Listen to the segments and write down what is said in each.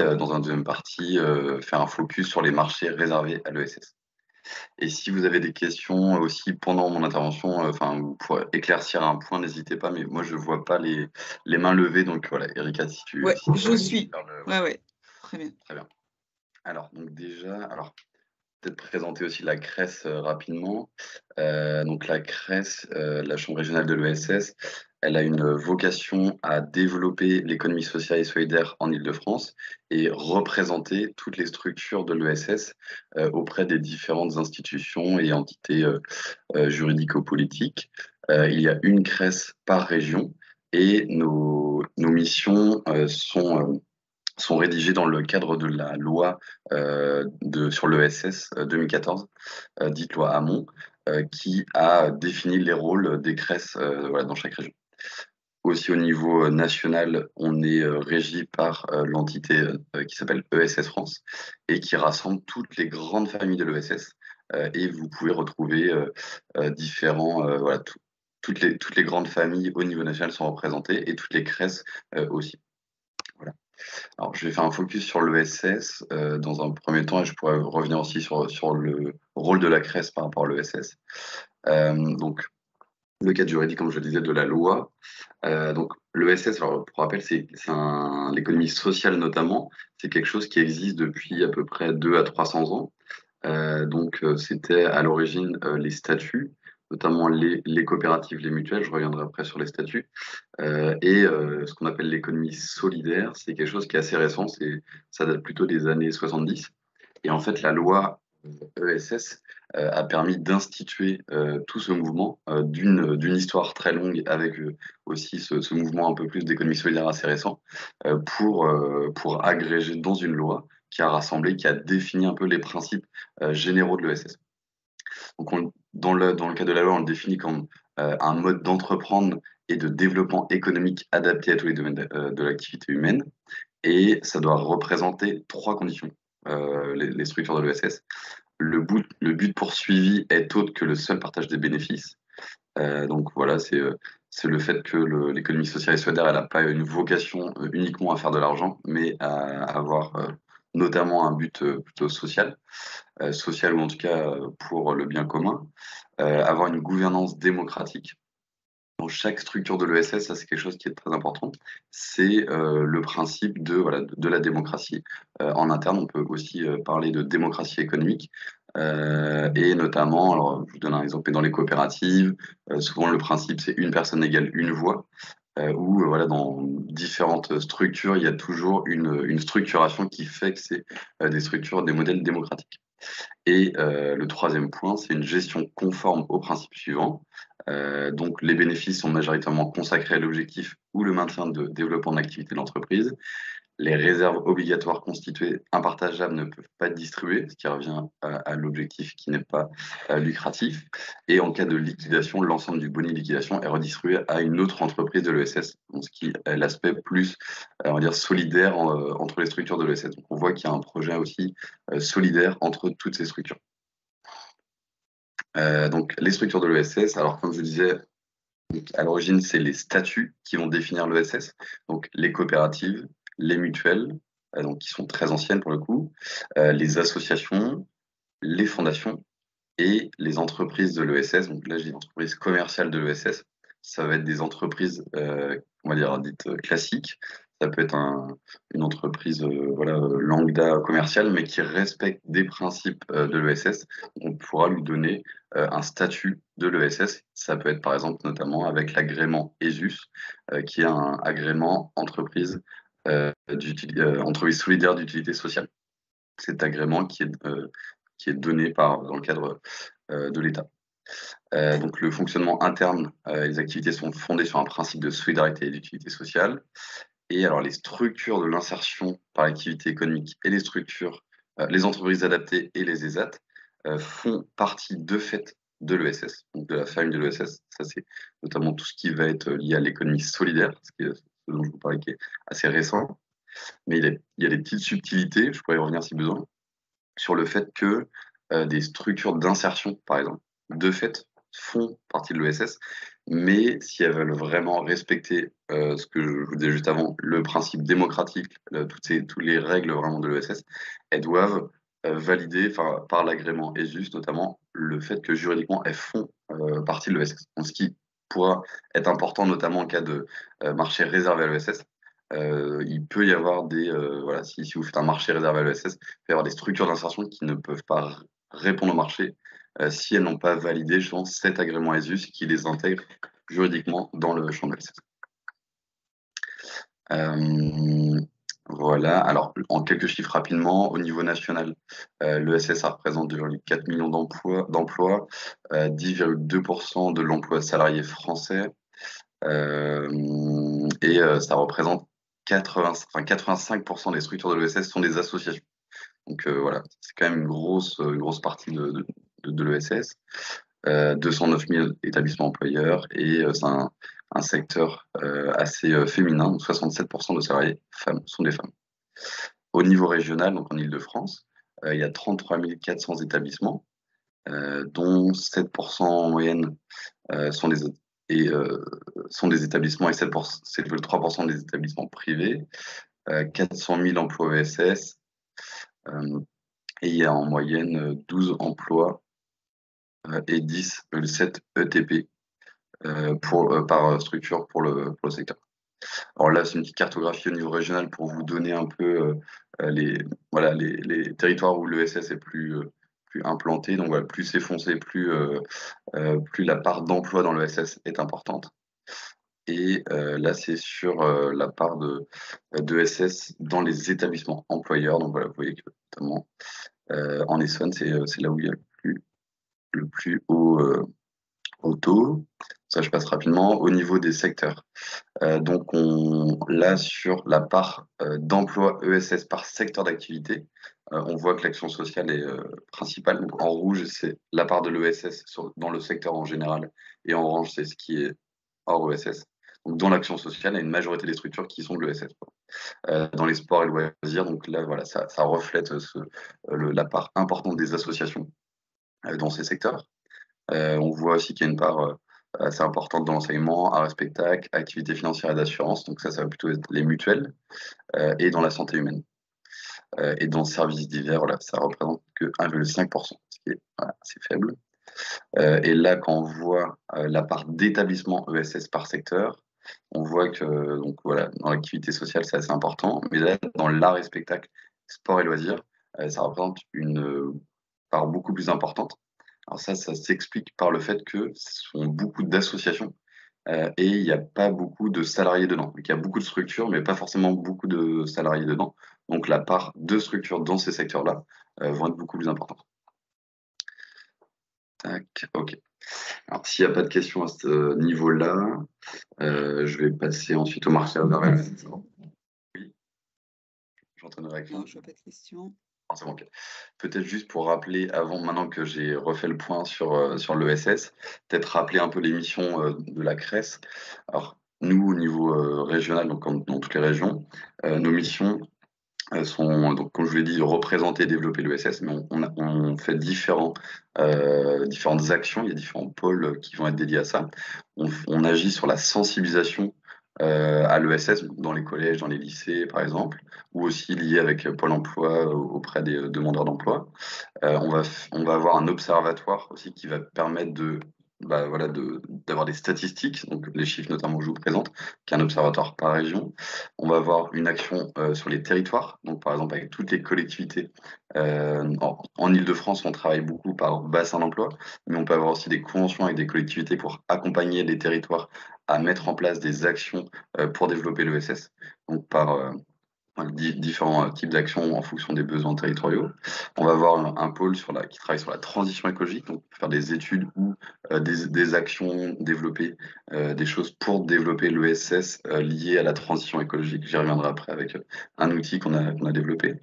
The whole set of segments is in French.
dans un deuxième partie, faire un focus sur les marchés réservés à l'ESS. Et si vous avez des questions aussi pendant mon intervention, enfin, pour éclaircir un point, n'hésitez pas, mais moi, je vois pas les mains levées. Donc voilà, Erika, Ouais, si tu je peux suis. faire le... Ouais, ouais, très bien. Très bien. Alors, donc déjà, peut-être présenter aussi la CRES rapidement. Donc la CRES, la Chambre régionale de l'ESS, elle a une vocation à développer l'économie sociale et solidaire en Île-de-France et représenter toutes les structures de l'ESS auprès des différentes institutions et entités juridico-politiques. Il y a une CRES par région et nos missions sont rédigées dans le cadre de la loi sur l'ESS 2014, dite loi Hamon, qui a défini les rôles des CRES voilà, dans chaque région. Aussi au niveau national, on est régi par l'entité qui s'appelle ESS France et qui rassemble toutes les grandes familles de l'ESS. Et vous pouvez retrouver voilà, toutes les grandes familles au niveau national sont représentées et toutes les CRES aussi. Voilà. Alors, je vais faire un focus sur l'ESS dans un premier temps et je pourrais revenir aussi sur le rôle de la CRES par rapport à l'ESS. Donc, le cadre juridique, comme je le disais, de la loi. Donc, l'ESS, alors, pour rappel, l'économie sociale notamment, c'est quelque chose qui existe depuis à peu près 200 à 300 ans. C'était à l'origine les statuts, notamment les coopératives, les mutuelles, je reviendrai après sur les statuts, ce qu'on appelle l'économie solidaire, c'est quelque chose qui est assez récent, ça date plutôt des années 70. Et en fait, la loi ESS a permis d'instituer tout ce mouvement d'une histoire très longue avec aussi ce mouvement un peu plus d'économie solidaire assez récent pour agréger dans une loi qui a rassemblé, qui a défini un peu les principes généraux de l'ESS. Donc dans le cadre de la loi, on le définit comme un mode d'entreprendre et de développement économique adapté à tous les domaines de l'activité humaine. Et ça doit représenter trois conditions, les structures de l'ESS. Le but poursuivi est autre que le seul partage des bénéfices. Donc voilà, c'est le fait que l'économie sociale et solidaire, elle n'a pas une vocation uniquement à faire de l'argent, mais à avoir notamment un but plutôt social ou en tout cas pour le bien commun, avoir une gouvernance démocratique. Dans chaque structure de l'ESS, ça c'est quelque chose qui est très important, c'est le principe voilà, de la démocratie. En interne, on peut aussi parler de démocratie économique, et notamment, alors je vous donne un exemple, dans les coopératives, souvent le principe c'est une personne égale une voix, où voilà, dans différentes structures, il y a toujours une structuration qui fait que c'est des structures, des modèles démocratiques. Et le troisième point, c'est une gestion conforme aux principes suivants. Donc, les bénéfices sont majoritairement consacrés à l'objectif ou le maintien de développement de l'activité de l'entreprise. Les réserves obligatoires constituées impartageables ne peuvent pas être distribuées, ce qui revient à l'objectif qui n'est pas lucratif. Et en cas de liquidation, l'ensemble du boni liquidation est redistribué à une autre entreprise de l'ESS, donc ce qui est l'aspect plus, on va dire, solidaire entre les structures de l'ESS. Donc on voit qu'il y a un projet aussi solidaire entre toutes ces structures. Donc les structures de l'ESS, alors comme je disais, à l'origine, c'est les statuts qui vont définir l'ESS, donc les coopératives, les mutuelles, donc qui sont très anciennes pour le coup, les associations, les fondations et les entreprises de l'ESS. Donc là, j'ai des entreprises commerciales de l'ESS. Ça va être des entreprises, on va dire, dites classiques. Ça peut être une entreprise voilà, lambda commerciale, mais qui respecte des principes de l'ESS. On pourra lui donner un statut de l'ESS. Ça peut être par exemple notamment avec l'agrément ESUS, qui est un agrément entreprise solidaire d'utilité sociale. Cet agrément qui est donné dans le cadre de l'État. Donc le fonctionnement interne, les activités sont fondées sur un principe de solidarité et d'utilité sociale. Et alors les structures de l'insertion par l'activité économique et les entreprises adaptées et les ESAT font partie de fait de l'ESS, donc de la famille de l'ESS. Ça, c'est notamment tout ce qui va être lié à l'économie solidaire, ce dont je vous parlais qui est assez récent. Mais il y a des petites subtilités, je pourrais y revenir si besoin, sur le fait que des structures d'insertion, par exemple, de fait, font partie de l'ESS, mais si elles veulent vraiment respecter ce que je vous disais juste avant, le principe démocratique, toutes les règles vraiment de l'ESS, elles doivent valider par l'agrément ESUS, notamment le fait que juridiquement elles font partie de l'ESS. Ce qui pourra être important, notamment en cas de marché réservé à l'ESS. Il peut y avoir voilà, si vous faites un marché réservé à l'ESS, il peut y avoir des structures d'insertion qui ne peuvent pas répondre au marché si elles n'ont pas validé justement cet agrément ESUS qui les intègre juridiquement dans le champ de l'ESS. Euh, voilà, alors en quelques chiffres rapidement, au niveau national, l'ESS ça représente 2,4 millions d'emplois, 10,2% de l'emploi salarié français, ça représente 85% des structures de l'ESS sont des associations. Donc voilà, c'est quand même une grosse partie de l'ESS. 209 000 établissements employeurs et c'est un secteur assez féminin, donc 67% de salariés femmes sont des femmes. Au niveau régional, donc en Île-de-France, il y a 33 400 établissements, dont 7% en moyenne sont sont des établissements et 7,3% des établissements privés, 400 000 emplois ESS, et il y a en moyenne 12 emplois et 10,7 ETP par structure pour le secteur. Alors là, c'est une petite cartographie au niveau régional pour vous donner un peu voilà, les territoires où l'ESS est plus implanté. Donc voilà, plus c'est foncé, plus la part d'emploi dans l'ESS est importante. Et là, c'est sur la part d'ESS dans les établissements employeurs. Donc voilà, vous voyez que notamment en Essonne, c'est là où il y a le plus haut taux. Ça, je passe rapidement. Au niveau des secteurs, donc là, sur la part d'emploi ESS par secteur d'activité, on voit que l'action sociale est principale. Donc en rouge, c'est la part de l'ESS dans le secteur en général, et en orange, c'est ce qui est hors ESS. Donc dans l'action sociale, il y a une majorité des structures qui sont de l'ESS. Dans les sports et loisirs, donc là, voilà, ça reflète la part importante des associations dans ces secteurs. On voit aussi qu'il y a une part assez importante dans l'enseignement, art et spectacle, activité financière et d'assurance. Donc ça va plutôt être les mutuelles et dans la santé humaine. Et dans le service divers, voilà, ça représente que 1,5%, ce qui est assez faible. Et là, quand on voit la part d'établissements ESS par secteur, on voit que donc voilà, dans l'activité sociale, c'est assez important. Mais là, dans l'art et spectacle, sport et loisirs, ça représente une part beaucoup plus importante. Alors ça s'explique par le fait que ce sont beaucoup d'associations et il n'y a pas beaucoup de salariés dedans. Donc, il y a beaucoup de structures, mais pas forcément beaucoup de salariés dedans. Donc la part de structures dans ces secteurs-là vont être beaucoup plus importantes. Tac, ok. Alors s'il n'y a pas de questions à ce niveau-là, je vais passer ensuite au marché réservé. Oui, j'entends une réaction. Non, je vois pas de questions. Ah, c'est bon, ok. Peut-être juste pour rappeler, maintenant que j'ai refait le point sur l'ESS, peut-être rappeler un peu les missions de la CRES. Alors, nous, au niveau régional, donc dans toutes les régions, nos missions sont, donc, comme je vous l'ai dit, représenter et développer l'ESS, mais on fait différentes actions, il y a différents pôles qui vont être dédiés à ça. On agit sur la sensibilisation à l'ESS dans les collèges, dans les lycées, par exemple, ou aussi lié avec Pôle emploi auprès des demandeurs d'emploi. On va avoir un observatoire aussi qui va permettre voilà, d'avoir des statistiques, donc les chiffres notamment que je vous présente, qui est un observatoire par région. On va avoir une action sur les territoires, donc par exemple avec toutes les collectivités. En Île-de-France, on travaille beaucoup par bassin d'emploi, mais on peut avoir aussi des conventions avec des collectivités pour accompagner les territoires à mettre en place des actions pour développer l'ESS, donc par différents types d'actions en fonction des besoins territoriaux. On va avoir un pôle qui travaille sur la transition écologique, donc faire des études ou des actions, développer des choses pour développer l'ESS liées à la transition écologique. J'y reviendrai après avec un outil qu'on a développé.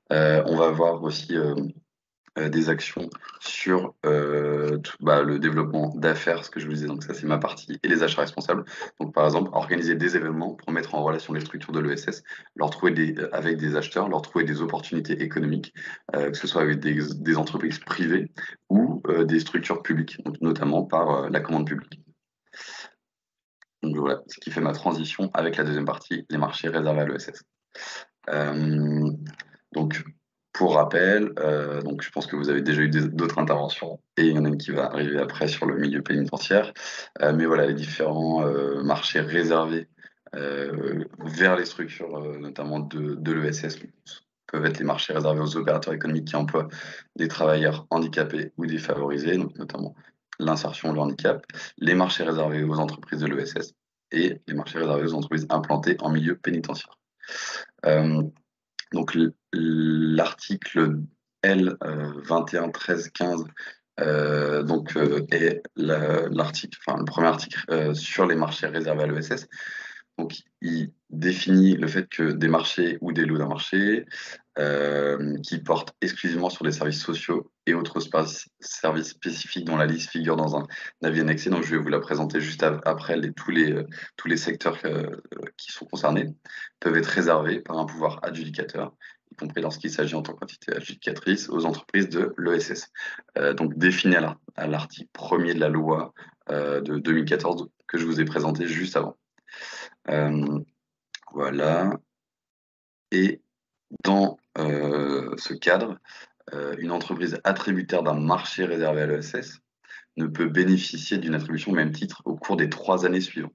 On va avoir aussi des actions sur le développement d'affaires, ce que je vous disais, donc ça c'est ma partie, et les achats responsables. Donc par exemple, organiser des événements pour mettre en relation les structures de l'ESS, leur trouver avec des acheteurs, leur trouver des opportunités économiques, que ce soit avec des entreprises privées ou des structures publiques, donc notamment par la commande publique. Donc voilà, ce qui fait ma transition avec la deuxième partie, les marchés réservés à l'ESS. Donc, pour rappel, donc je pense que vous avez déjà eu d'autres interventions et il y en a une qui va arriver après sur le milieu pénitentiaire. Mais voilà, les différents marchés réservés vers les structures, notamment de l'ESS, peuvent être les marchés réservés aux opérateurs économiques qui emploient des travailleurs handicapés ou défavorisés, donc notamment l'insertion ou le handicap, les marchés réservés aux entreprises de l'ESS et les marchés réservés aux entreprises implantées en milieu pénitentiaire. Donc l'article L 21 13 15 est le premier article sur les marchés réservés à l'ESS. Donc il définit le fait que des marchés ou des lots d'un marché qui portent exclusivement sur des services sociaux et autres services spécifiques dont la liste figure dans un avis annexé. Donc je vais vous la présenter juste après tous les secteurs qui sont concernés peuvent être réservés par un pouvoir adjudicateur, y compris lorsqu'il s'agit en tant qu'entité adjudicatrice aux entreprises de l'ESS. Donc défini à l'article 1er de la loi de 2014 que je vous ai présenté juste avant. Voilà. Et dans ce cadre, une entreprise attributaire d'un marché réservé à l'ESS ne peut bénéficier d'une attribution au même titre au cours des 3 années suivantes.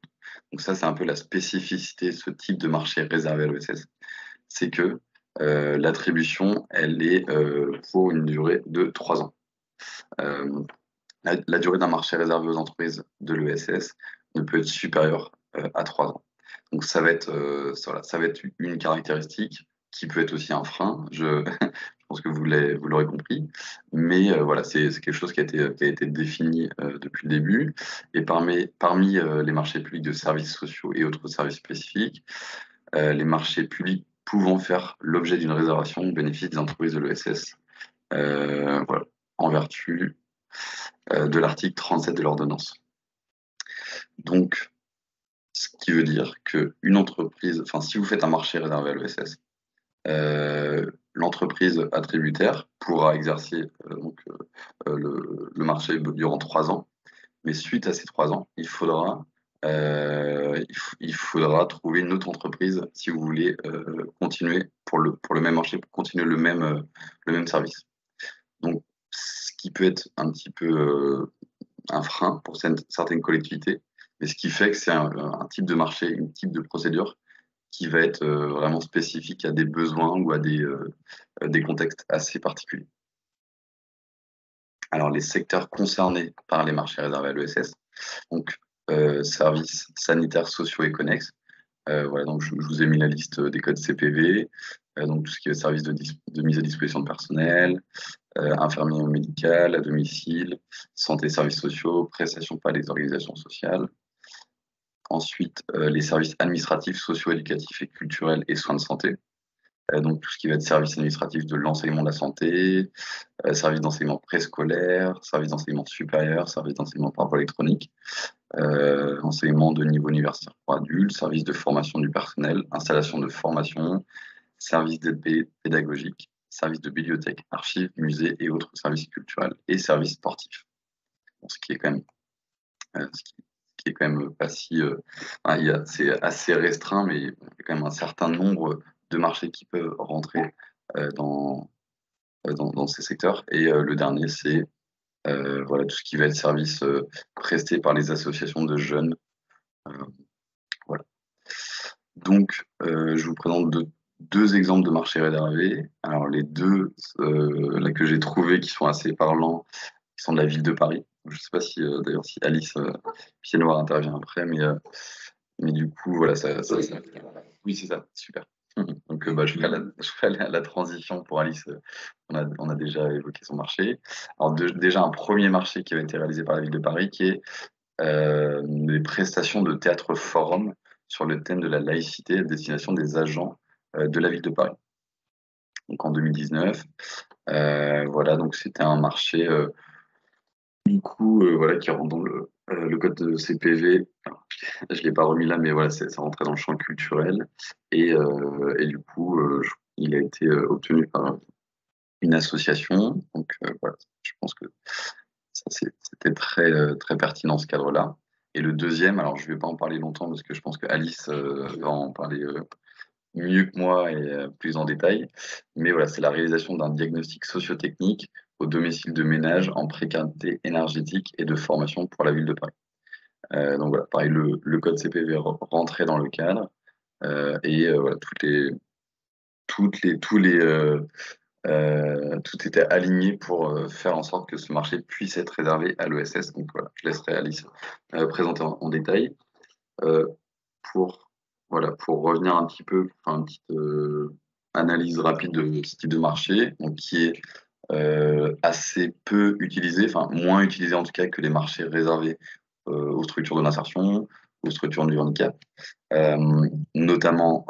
Donc ça, c'est un peu la spécificité de ce type de marché réservé à l'ESS, c'est que l'attribution, elle est pour une durée de 3 ans. La durée d'un marché réservé aux entreprises de l'ESS ne peut être supérieure à 3 ans. Donc ça va être une caractéristique qui peut être aussi un frein. Je pense que vous l'aurez compris. Mais voilà, c'est quelque chose qui a été défini depuis le début. Et parmi les marchés publics de services sociaux et autres services spécifiques, les marchés publics pouvant faire l'objet d'une réservation au bénéfice des entreprises de l'ESS, voilà, en vertu de l'article 37 de l'ordonnance. Donc, ce qui veut dire qu'une entreprise, enfin, si vous faites un marché réservé à l'ESS, l'entreprise attributaire pourra exercer le marché durant 3 ans, mais suite à ces 3 ans, il faudra trouver une autre entreprise si vous voulez continuer pour le même marché, pour continuer le même service. Donc, ce qui peut être un petit peu un frein pour certaines collectivités, mais ce qui fait que c'est un type de marché, une type de procédure qui va être vraiment spécifique à des besoins ou à des contextes assez particuliers. Alors, les secteurs concernés par les marchés réservés à l'ESS, donc services sanitaires, sociaux et connexes. Voilà, donc je vous ai mis la liste des codes CPV, donc tout ce qui est service de mise à disposition de personnel, infirmier médical, à domicile, santé, services sociaux, prestations par les organisations sociales. Ensuite, les services administratifs, socio-éducatifs et culturels et soins de santé. Donc tout ce qui va être service administratif de l'enseignement de la santé, service d'enseignement préscolaire, service d'enseignement supérieur, service d'enseignement par voie électronique, enseignement de niveau universitaire pour adultes, service de formation du personnel, installation de formation, service d'aide pédagogique, service de bibliothèque, archives, musées et autres services culturels et services sportifs. Bon, ce qui est quand même pas si... c'est assez restreint, mais il y a quand même un certain nombre de marchés qui peuvent rentrer dans ces secteurs. Et le dernier, c'est voilà, tout ce qui va être service presté par les associations de jeunes. Voilà. Donc, je vous présente deux exemples de marchés réservés. Alors, les deux là, que j'ai trouvés qui sont assez parlants, qui sont de la ville de Paris. Je ne sais pas si, d'ailleurs, si Alice Pied-Noir intervient après, mais du coup, voilà, oui, c'est ça, super. Donc, je ferai la transition pour Alice. On a déjà évoqué son marché. Alors, déjà, un premier marché qui a été réalisé par la ville de Paris, qui est des prestations de théâtre forum sur le thème de la laïcité à destination des agents de la ville de Paris. Donc, en 2019, voilà, donc c'était un marché du coup, voilà, qui rentre dans le code de CPV. Alors, je ne l'ai pas remis là, mais voilà, ça rentrait dans le champ culturel. Et du coup, il a été obtenu par une association. Donc voilà, je pense que ça, c'était très, très pertinent ce cadre-là. Et le deuxième, alors je vais pas en parler longtemps parce que je pense que Alice va en parler mieux que moi et plus en détail. Mais voilà, c'est la réalisation d'un diagnostic socio-technique au domicile de ménage en précarité énergétique et de formation pour la ville de Paris. Donc voilà, pareil, le code CPV rentrait dans le cadre voilà, tout était aligné pour faire en sorte que ce marché puisse être réservé à l'ESS. Donc voilà, je laisserai Alice présenter en détail. Euh, pour, voilà, pour revenir un petit peu, faire une petite analyse rapide de ce type de marché, donc qui est assez peu utilisé, enfin moins utilisé en tout cas que les marchés réservés aux structures de l'insertion, aux structures du handicap, notamment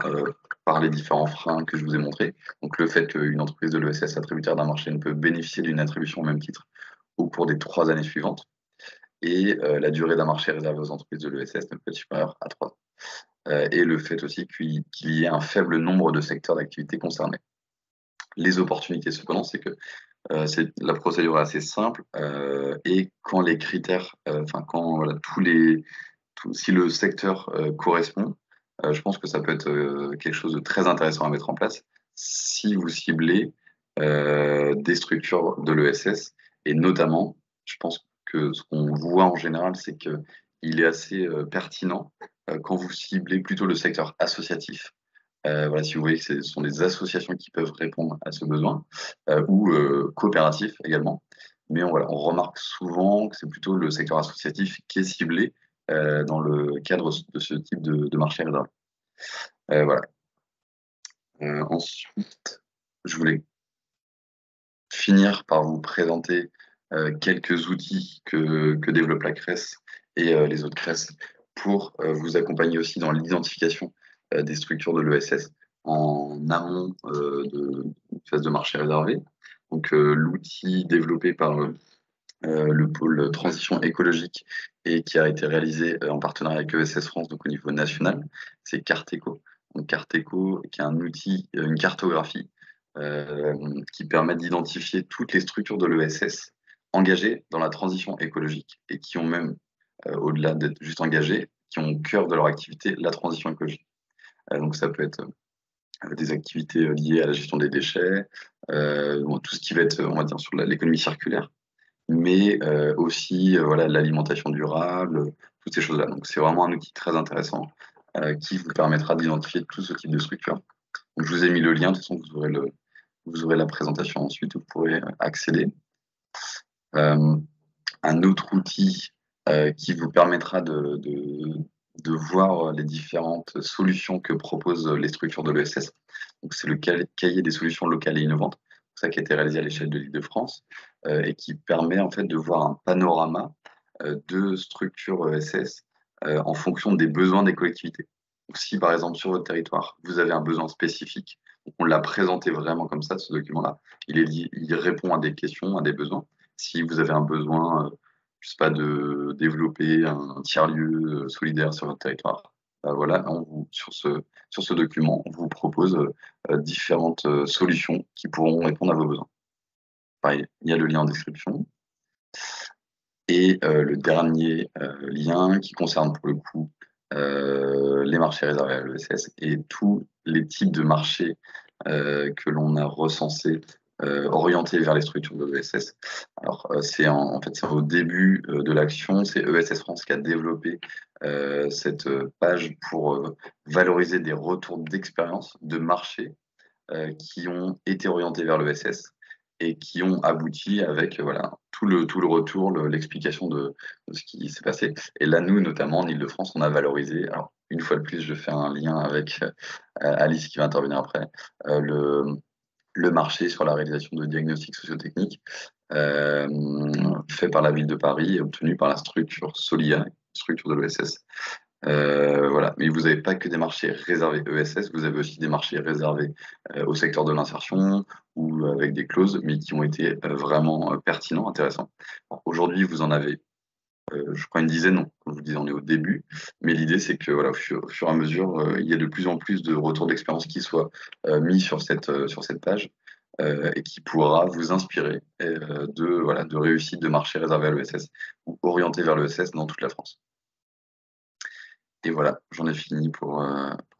par les différents freins que je vous ai montrés. Donc le fait qu'une entreprise de l'ESS attributaire d'un marché ne peut bénéficier d'une attribution au même titre au cours des 3 années suivantes, et la durée d'un marché réservé aux entreprises de l'ESS ne peut être supérieure à 3 ans. Et le fait aussi qu'il y ait un faible nombre de secteurs d'activité concernés. Les opportunités, cependant, c'est que la procédure est assez simple et quand les critères, enfin quand voilà, si le secteur correspond, je pense que ça peut être quelque chose de très intéressant à mettre en place si vous ciblez des structures de l'ESS et notamment, je pense que ce qu'on voit en général, c'est que il est assez pertinent quand vous ciblez plutôt le secteur associatif. Voilà, si vous voyez que ce sont des associations qui peuvent répondre à ce besoin, ou coopératifs également. Mais voilà, on remarque souvent que c'est plutôt le secteur associatif qui est ciblé dans le cadre de ce type de marché réservé. Voilà. Ensuite, je voulais finir par vous présenter quelques outils que développe la CRES et les autres CRES pour vous accompagner aussi dans l'identification des structures de l'ESS en amont de phase de marché réservé. Donc l'outil développé par le pôle transition écologique et qui a été réalisé en partenariat avec ESS France, donc au niveau national, c'est Carteco. Donc Carteco, qui est un outil, une cartographie euh, qui permet d'identifier toutes les structures de l'ESS engagées dans la transition écologique et qui ont même, au-delà d'être juste engagées, qui ont au cœur de leur activité la transition écologique. Donc ça peut être des activités liées à la gestion des déchets, bon, tout ce qui va être, on va dire, sur l'économie circulaire, mais aussi voilà, l'alimentation durable, toutes ces choses-là. Donc c'est vraiment un outil très intéressant qui vous permettra d'identifier tout ce type de structure. Donc je vous ai mis le lien, de toute façon vous aurez la présentation ensuite, vous pourrez accéder. Euh, un autre outil qui vous permettra de voir les différentes solutions que proposent les structures de l'ESS. Donc, c'est le cahier des solutions locales et innovantes, ça qui a été réalisé à l'échelle de l'Île-de-France et qui permet en fait de voir un panorama de structures ESS en fonction des besoins des collectivités. Donc, si par exemple sur votre territoire, vous avez un besoin spécifique, donc on l'a présenté vraiment comme ça, ce document-là, il répond à des questions, à des besoins. Si vous avez un besoin, je sais pas, de développer un tiers-lieu solidaire sur votre territoire, voilà, sur ce document, on vous propose différentes solutions qui pourront répondre à vos besoins. Pareil, il y a le lien en description. Et le dernier lien qui concerne pour le coup les marchés réservés à l'ESS et tous les types de marchés que l'on a recensés orientés vers les structures de l'ESS. Alors en fait c'est au début de l'action, c'est ESS France qui a développé cette page pour valoriser des retours d'expérience de marchés qui ont été orientés vers l'ESS et qui ont abouti avec voilà, tout le retour, l'explication de ce qui s'est passé. Et là, nous, notamment en Ile-de-France, on a valorisé, alors une fois de plus, je fais un lien avec Alice qui va intervenir après, le marché sur la réalisation de diagnostics sociotechniques euh, fait par la ville de Paris et obtenu par la structure Solia, structure de l'ESS. Voilà. Mais vous n'avez pas que des marchés réservés ESS, vous avez aussi des marchés réservés au secteur de l'insertion ou avec des clauses, mais qui ont été vraiment pertinents, intéressants. Aujourd'hui, vous en avez, je crois, une dizaine, non, comme je vous disais, on est au début, mais l'idée, c'est que voilà, au fur et à mesure, il y a de plus en plus de retours d'expérience qui soient mis sur cette page et qui pourra vous inspirer voilà, de réussite de marchés réservés à l'ESS ou orientés vers l'ESS dans toute la France. Et voilà, j'en ai fini pour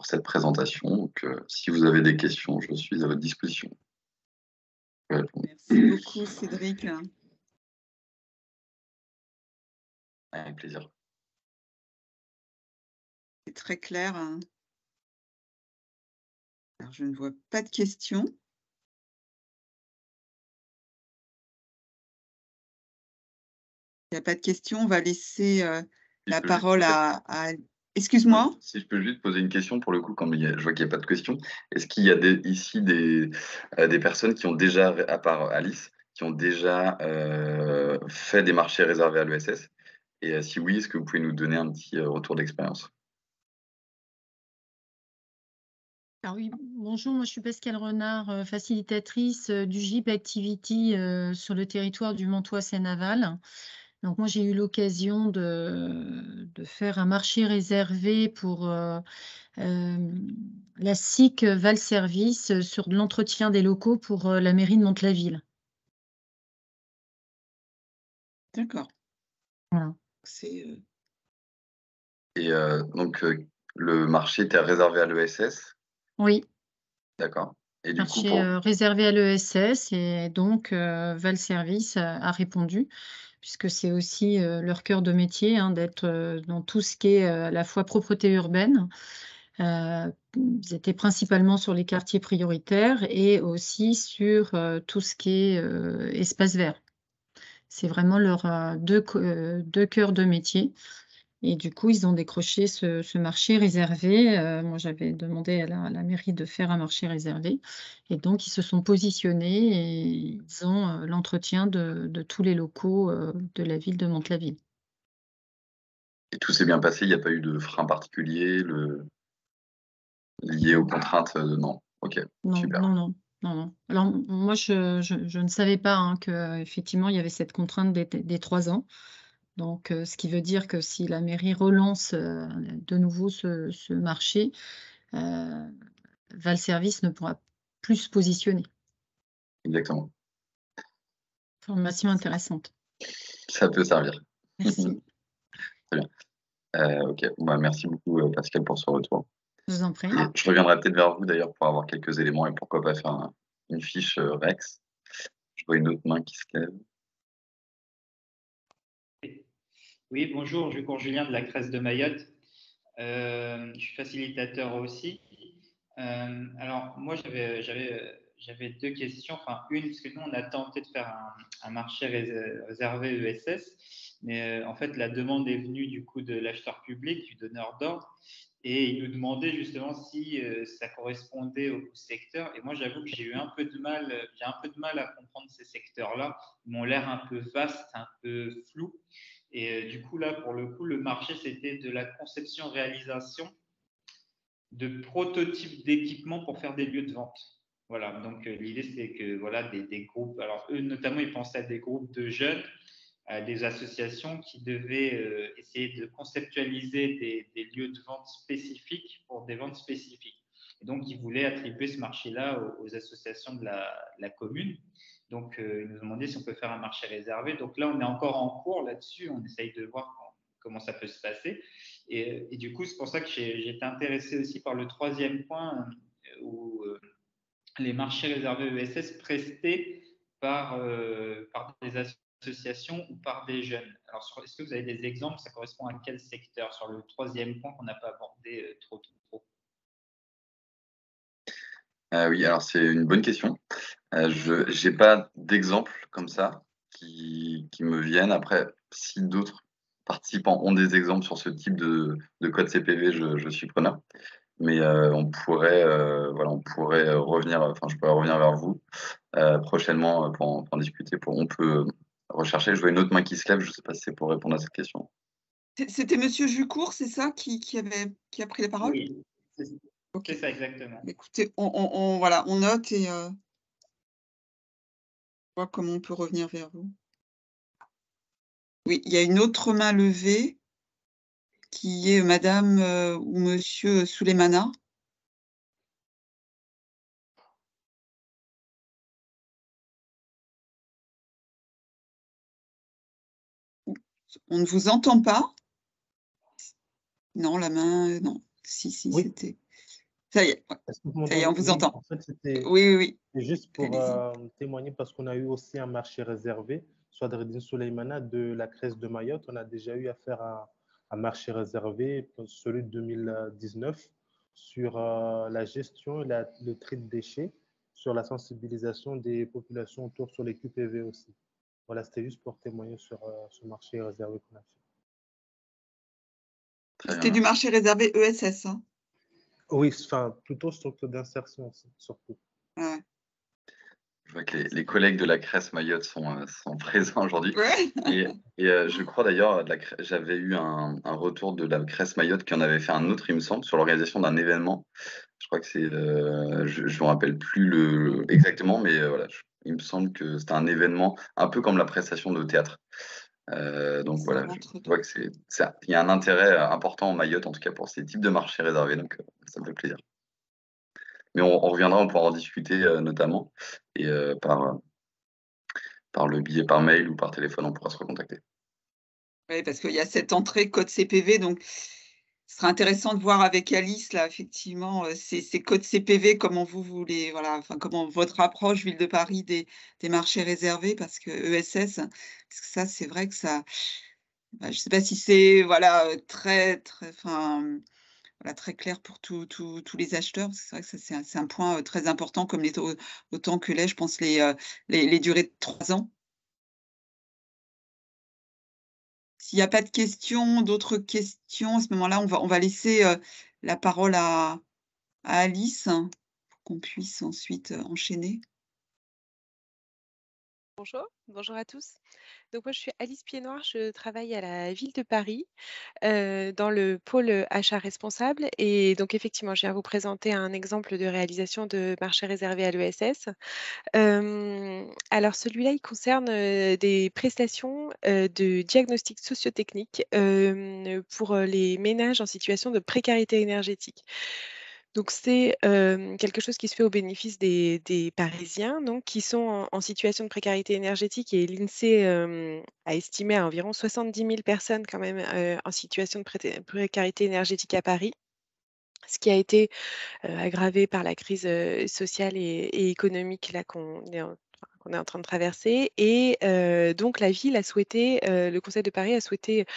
cette présentation. Donc, si vous avez des questions, je suis à votre disposition. Merci beaucoup, Cédric. Avec plaisir. C'est très clair. Alors, je ne vois pas de questions. Il n'y a pas de questions. On va laisser Si je la peux juste parole poser- à... Excuse-moi. Si je peux juste poser une question pour le coup, quand je vois qu'il n'y a pas de questions, est-ce qu'il y a ici des personnes qui ont déjà, à part Alice, qui ont déjà fait des marchés réservés à l'ESS? Et si oui, est-ce que vous pouvez nous donner un petit retour d'expérience? Alors oui, bonjour, moi je suis Pascale Renard, facilitatrice du GIP Activity sur le territoire du Montois Seine-Aval. Donc moi j'ai eu l'occasion de faire un marché réservé pour la SIC Val Service sur de l'entretien des locaux pour la mairie de Mantes-la-Ville. D'accord. Voilà. C'est Et donc, le marché était réservé à l'ESS, Oui, d'accord. Et du coup, marché réservé à l'ESS et donc Val Service a répondu, puisque c'est aussi leur cœur de métier, hein, d'être dans tout ce qui est à la fois propreté urbaine. Ils étaient principalement sur les quartiers prioritaires et aussi sur tout ce qui est espace vert. C'est vraiment leurs deux cœurs de métier. Et du coup, ils ont décroché ce marché réservé. Moi, j'avais demandé à la mairie de faire un marché réservé. Et donc, ils se sont positionnés et ils ont l'entretien de tous les locaux de la ville de Mantes-la-Ville. et tout s'est bien passé, il n'y a pas eu de frein particulier lié aux contraintes non. Ok, Non, super. non, non, non, non. Alors, moi, je ne savais pas hein, qu'effectivement, il y avait cette contrainte des 3 ans. Donc, ce qui veut dire que si la mairie relance de nouveau ce marché, euh, Val Service ne pourra plus se positionner. Exactement. Formation intéressante. Ça peut servir. Merci, Très bien. Ok, bah, merci beaucoup Pascal pour ce retour. je vous en prie. Je reviendrai peut-être vers vous d'ailleurs pour avoir quelques éléments et pourquoi pas faire une fiche Rex. Je vois une autre main qui se lève. Oui, bonjour, je cours Julien de la Crèce de Mayotte. Je suis facilitateur aussi. Alors, moi, j'avais deux questions. Enfin, une, parce que nous, on a tenté de faire un marché réservé ESS, mais en fait, la demande est venue du coup de l'acheteur public, du donneur d'ordre, et il nous demandait justement si ça correspondait au secteur. Et moi, j'avoue que j'ai un peu de mal à comprendre ces secteurs-là. Ils m'ont l'air un peu vastes, un peu flous. Et du coup, là, pour le coup, le marché, c'était de la conception-réalisation de prototypes d'équipements pour faire des lieux de vente. Voilà, donc l'idée, c'est que voilà, des groupes, alors eux, notamment, ils pensaient à des groupes de jeunes, à des associations qui devaient essayer de conceptualiser des lieux de vente spécifiques pour des ventes spécifiques. Et donc, ils voulaient attribuer ce marché-là aux associations de la commune. Donc, ils nous ont demandé si on peut faire un marché réservé. Donc là, on est encore en cours là-dessus. On essaye de voir comment ça peut se passer. Et du coup, c'est pour ça que j'ai été intéressé aussi par le troisième point où les marchés réservés ESS prestés par des associations ou par des jeunes. Alors, est-ce que vous avez des exemples? Ça correspond à quel secteur? Sur le troisième point qu'on n'a pas abordé trop. Oui, alors c'est une bonne question. Je n'ai pas d'exemples comme ça qui me viennent. Après, si d'autres participants ont des exemples sur ce type de code CPV, je suis preneur. Mais voilà, on pourrait revenir, enfin, je pourrais revenir vers vous prochainement pour en discuter. On peut rechercher. Je vois une autre main qui se lève. Je ne sais pas si c'est pour répondre à cette question. C'était Monsieur Jucourt, c'est ça, qui a pris la parole? Oui, Ok. c'est ça exactement. Écoutez, voilà, on note et on voit comment on peut revenir vers vous. Oui, il y a une autre main levée qui est Madame ou Monsieur Souleymana. On ne vous entend pas. Non, la main, non. Si, Oui, c'était. Ça y est, ouais, est-ce que vous ça y est, on m'entendez? vous Oui, entend. en fait, c'était Oui, oui, oui. juste pour Allez-y. témoigner parce qu'on a eu aussi un marché réservé, Souadreddine Souleymana de la Crèce de Mayotte. On a déjà eu affaire à un marché réservé, celui de 2019, sur la gestion et le tri de déchets, sur la sensibilisation des populations autour sur les QPV aussi. Voilà, c'était juste pour témoigner sur ce marché réservé qu'on a fait. Très bien, C'était du merci. marché réservé ESS, hein. Oui, enfin, plutôt structure d'insertion aussi, surtout. Ouais. Je vois que les collègues de la Crèce Mayotte sont présents aujourd'hui. Ouais. Je crois d'ailleurs, j'avais eu un retour de la Crèce Mayotte qui en avait fait un autre, il me semble, sur l'organisation d'un événement. Je crois que c'est, je ne me rappelle plus exactement, mais voilà, il me semble que c'était un événement un peu comme la prestation de théâtre. Donc Ça voilà, je rentre vois dans. que il y a un intérêt important en Mayotte, en tout cas pour ces types de marchés réservés, donc ça me fait plaisir. Mais on reviendra, on pourra en discuter notamment, et par le biais, par mail ou par téléphone, on pourra se recontacter. Oui, parce qu'il y a cette entrée code CPV, donc ce serait intéressant de voir avec Alice, là, effectivement, ces codes CPV, comment vous voulez, voilà, enfin, comment votre approche, Ville de Paris, des marchés réservés, parce que ESS, parce que ça, c'est vrai que ça, bah, je sais pas si c'est, voilà, très, très, enfin, voilà, très clair pour tous les acheteurs, parce que c'est vrai que ça, c'est un point, très important, comme autant que l'est, je pense, les durées de 3 ans. S'il y a pas de questions, d'autres questions, à ce moment-là, on va laisser, la parole à Alice, pour qu'on puisse ensuite, enchaîner. Bonjour, bonjour à tous. Donc moi je suis Alice Piednoir, je travaille à la ville de Paris, dans le pôle, achat responsable et donc effectivement, je viens vous présenter un exemple de réalisation de marché réservé à l'ESS. Alors celui-là, il concerne, des prestations, de diagnostic socio-technique, pour, les ménages en situation de précarité énergétique. Donc c'est, quelque chose qui se fait au bénéfice des Parisiens, donc qui sont en situation de précarité énergétique et l'INSEE, a estimé à environ 70 000 personnes quand même, en situation de précarité énergétique à Paris. Ce qui a été, aggravé par la crise, sociale et économique là qu'on est en train de traverser et donc la ville a souhaité, le conseil de Paris a souhaité,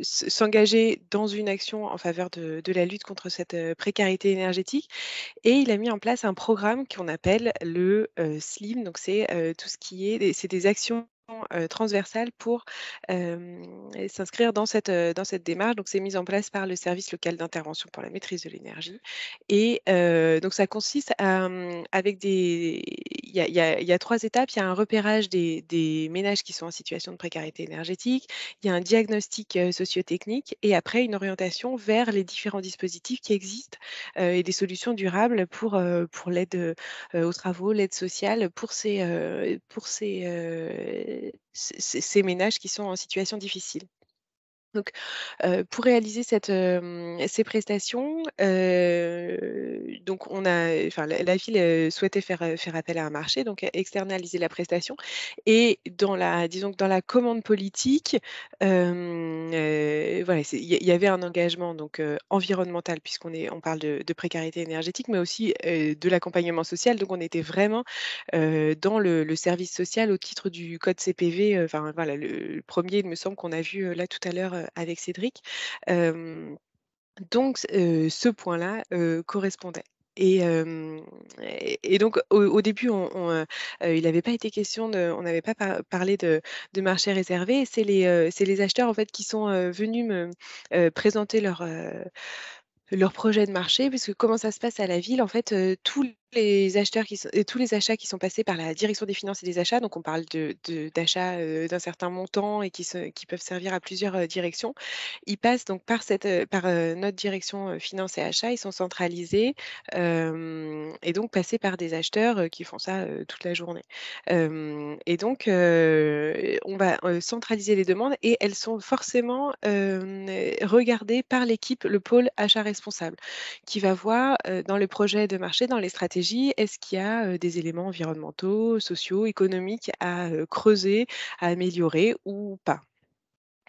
s'engager dans une action en faveur de la lutte contre cette, précarité énergétique et il a mis en place un programme qu'on appelle le, SLIM. Donc c'est, tout ce qui est c'est des actions, transversales pour, s'inscrire dans cette démarche. Donc c'est mis en place par le service local d'intervention pour la maîtrise de l'énergie et donc ça consiste à, avec des il y a 3 étapes. Il y a un repérage des ménages qui sont en situation de précarité énergétique, il y a un diagnostic, socio-technique et après une orientation vers les différents dispositifs qui existent et des solutions durables pour l'aide, aux travaux, l'aide sociale pour ces ménages qui sont en situation difficile. Donc, pour réaliser ces prestations, donc on a enfin la ville, souhaitait faire appel à un marché, donc externaliser la prestation et disons que dans la commande politique, voilà, il y avait un engagement donc environnemental puisqu'on parle de précarité énergétique, mais aussi, de l'accompagnement social. Donc on était vraiment, dans le service social au titre du code CPV, enfin voilà, le 1er, il me semble qu'on a vu, là tout à l'heure, avec Cédric. Hem, donc ce point-là, correspondait et donc au début, il n'avait pas été question on n'avait pas parlé de marché réservé. C'est les acheteurs en fait qui sont, venus me, présenter leur projet de marché, parce que comment ça se passe à la ville, en fait, tous les achats qui sont passés par la direction des finances et des achats, donc on parle d'achats, d'un certain montant et qui peuvent servir à plusieurs, directions. Ils passent donc par notre direction, finance et achats. Ils sont centralisés, et donc passés par des acheteurs, qui font ça, toute la journée. Et donc, on va, centraliser les demandes et elles sont forcément, regardées par l'équipe, le pôle achat responsable, qui va voir, dans le projet de marché, dans les stratégies, est-ce qu'il y a, des éléments environnementaux, sociaux, économiques à, creuser, à améliorer ou pas?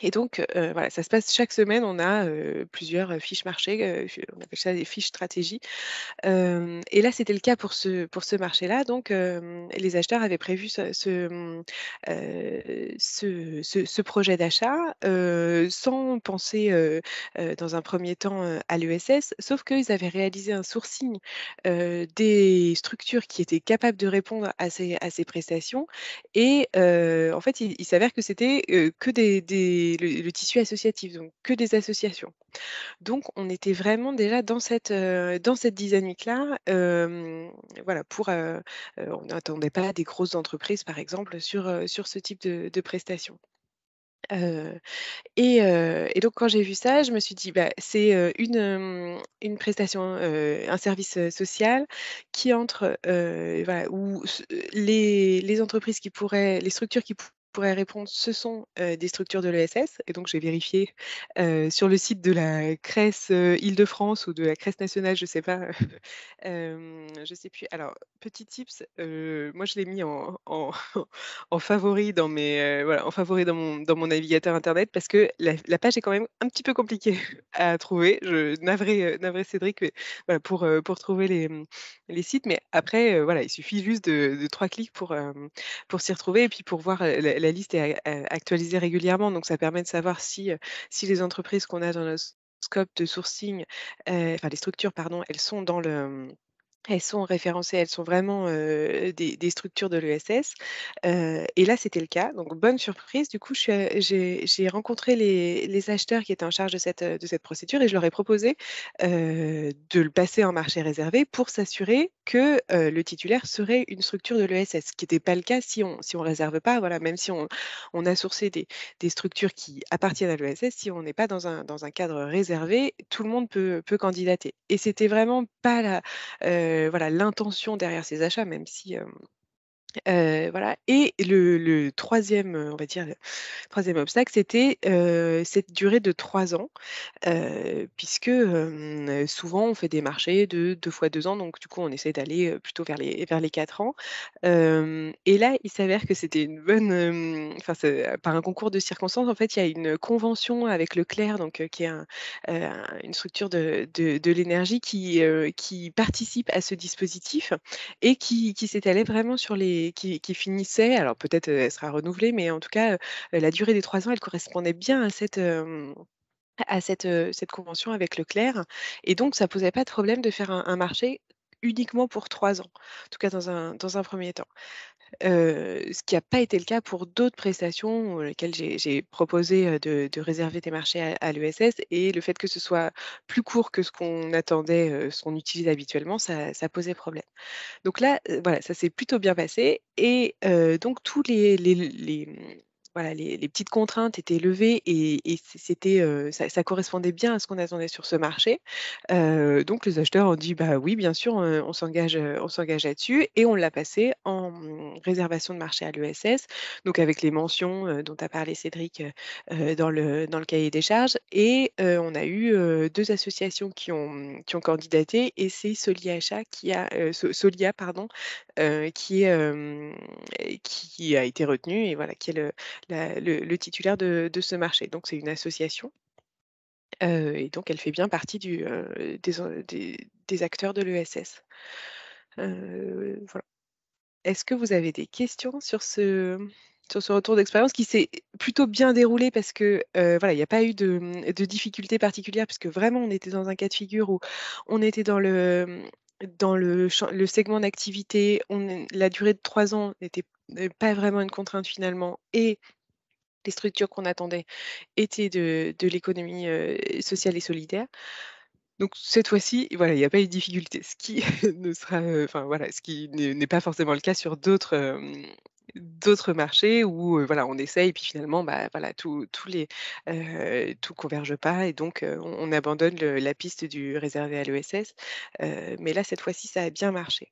Et donc, voilà, ça se passe chaque semaine, on a, plusieurs, fiches marché, on appelle ça des fiches stratégie. Et là, c'était le cas pour ce marché-là. Donc, les acheteurs avaient prévu ce projet d'achat, sans penser, dans un premier temps, à l'ESS. Sauf qu'ils avaient réalisé un sourcing, des structures qui étaient capables de répondre à ces prestations et en fait, il s'avère que c'était, que le tissu associatif, donc que des associations. Donc on était vraiment déjà dans cette dynamique-là, voilà on n'attendait pas des grosses entreprises par exemple sur ce type de prestations. Heu et donc quand j'ai vu ça, je me suis dit: «Bah, c'est, une prestation, un service, social qui entre, voilà, où les entreprises les structures qui pourraient répondre, ce sont, des structures de l'ESS» et donc j'ai vérifié, sur le site de la CRES, Île-de-France ou de la CRES nationale, je sais pas, je sais plus. Alors petit tips, moi je l'ai mis en en favori voilà, en favori dans mon navigateur internet parce que la page est quand même un petit peu compliquée à trouver. Navré Cédric, mais voilà pour trouver les sites. Mais après, voilà, il suffit juste de 3 clics pour s'y retrouver et puis pour voir, la liste est actualisée régulièrement. Donc ça permet de savoir si les entreprises qu'on a dans notre scope de sourcing, enfin les structures pardon, elles sont référencées, elles sont vraiment, des structures de l'ESS, et là, c'était le cas, donc bonne surprise. Du coup, j'ai rencontré les acheteurs qui étaient en charge de cette procédure et je leur ai proposé, de le passer en marché réservé pour s'assurer que, le titulaire serait une structure de l'ESS, ce qui n'était pas le cas si on réserve pas, voilà, même si on a sourcé des structures qui appartiennent à l'ESS, si on n'est pas dans un cadre réservé, tout le monde peut candidater et c'était vraiment pas voilà, l'intention derrière ces achats, même si, voilà et le 3e, on va dire, le 3e obstacle, c'était, cette durée de 3 ans, puisque, souvent on fait des marchés de 2 fois 2 ans, donc du coup on essaie d'aller, plutôt vers les 4 ans. Et là, il s'avère que c'était une bonne, enfin c'est par un concours de circonstances, en fait, il y a une convention avec Leclerc, donc qui est une structure de l'énergie qui participe à ce dispositif et qui s'étalait vraiment sur les qui finissait alors peut-être, elle sera renouvelée, mais en tout cas, la durée des 3 ans, elle correspondait bien à cette convention avec Leclerc et donc ça posait pas de problème de faire un marché uniquement pour 3 ans, en tout cas dans un 1er temps. Ce qui n'a pas été le cas pour d'autres prestations, lesquelles j'ai proposé, de réserver des marchés à l'ESS et le fait que ce soit plus court que ce qu'on attendait, ce qu'on utilise habituellement, ça posait problème. Donc là, voilà, ça s'est plutôt bien passé et donc tous voilà, les petites contraintes étaient levées et c'était, ça correspondait bien à ce qu'on attendait sur ce marché. Donc les acheteurs ont dit: «Bah oui, bien sûr, on s'engage là-dessus» et on l'a passé en, réservation de marché à l'ESS, donc avec les mentions, dont a parlé Cédric, dans le cahier des charges et on a eu, 2 associations qui ont candidaté et c'est Solia pardon, qui a été retenu et voilà, qui est le titulaire de ce marché. Donc c'est une association, et donc elle fait bien partie des acteurs de l'ESS. Voilà. Est-ce que vous avez des questions sur ce retour d'expérience qui s'est plutôt bien déroulé parce que, voilà, il n'y a pas eu de difficultés particulières puisque vraiment on était dans un cas de figure où on était dans le segment d'activité, la durée de 3 ans n'était, pas vraiment une contrainte finalement et les structures qu'on attendait étaient de l'économie, sociale et solidaire. Donc cette fois-ci, voilà, il n'y a pas eu de difficulté, ce qui ne sera, enfin voilà, ce qui n'est pas forcément le cas sur d'autres marchés où, voilà, on essaye et puis finalement, bah, voilà, tout converge pas et donc on abandonne la piste du réservé à l'ESS. Mais là, cette fois-ci, ça a bien marché.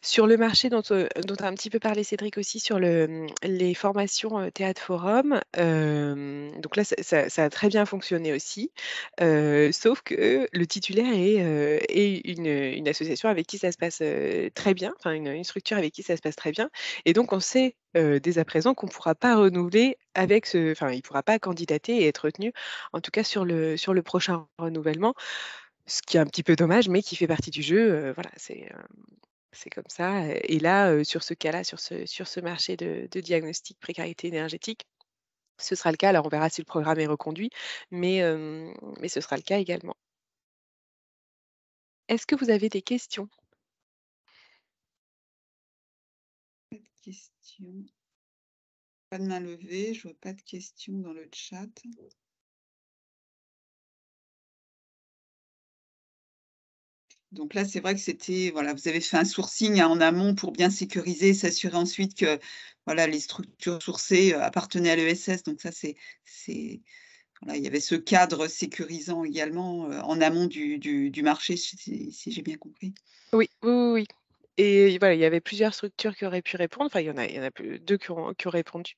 Sur le marché dont a un petit peu parlé Cédric aussi sur les formations, Théâtre Forum, donc là ça a très bien fonctionné aussi, sauf que le titulaire est une association avec qui ça se passe, très bien, enfin une structure avec qui ça se passe très bien et donc on sait, dès à présent qu'on ne pourra pas renouveler avec enfin il ne pourra pas candidater et être retenu, en tout cas sur le prochain renouvellement. Ce qui est un petit peu dommage, mais qui fait partie du jeu, voilà, c'est comme ça, et là, sur ce cas-là, sur ce marché de diagnostic précarité énergétique, ce sera le cas. Alors on verra si le programme est reconduit, mais ce sera le cas également. Est-ce que vous avez des questions? Pas de questions. Pas de main levée, je vois pas de questions dans le chat. Donc là, c'est vrai que c'était, voilà, vous avez fait un sourcing en amont pour bien sécuriser et s'assurer ensuite que voilà, les structures sourcées appartenaient à l'ESS. Donc ça, voilà, il y avait ce cadre sécurisant également en amont du marché, si j'ai bien compris. Oui, oui, oui, oui, et voilà, il y avait plusieurs structures qui auraient pu répondre. Enfin, il y en a plus 2 qui ont répondu.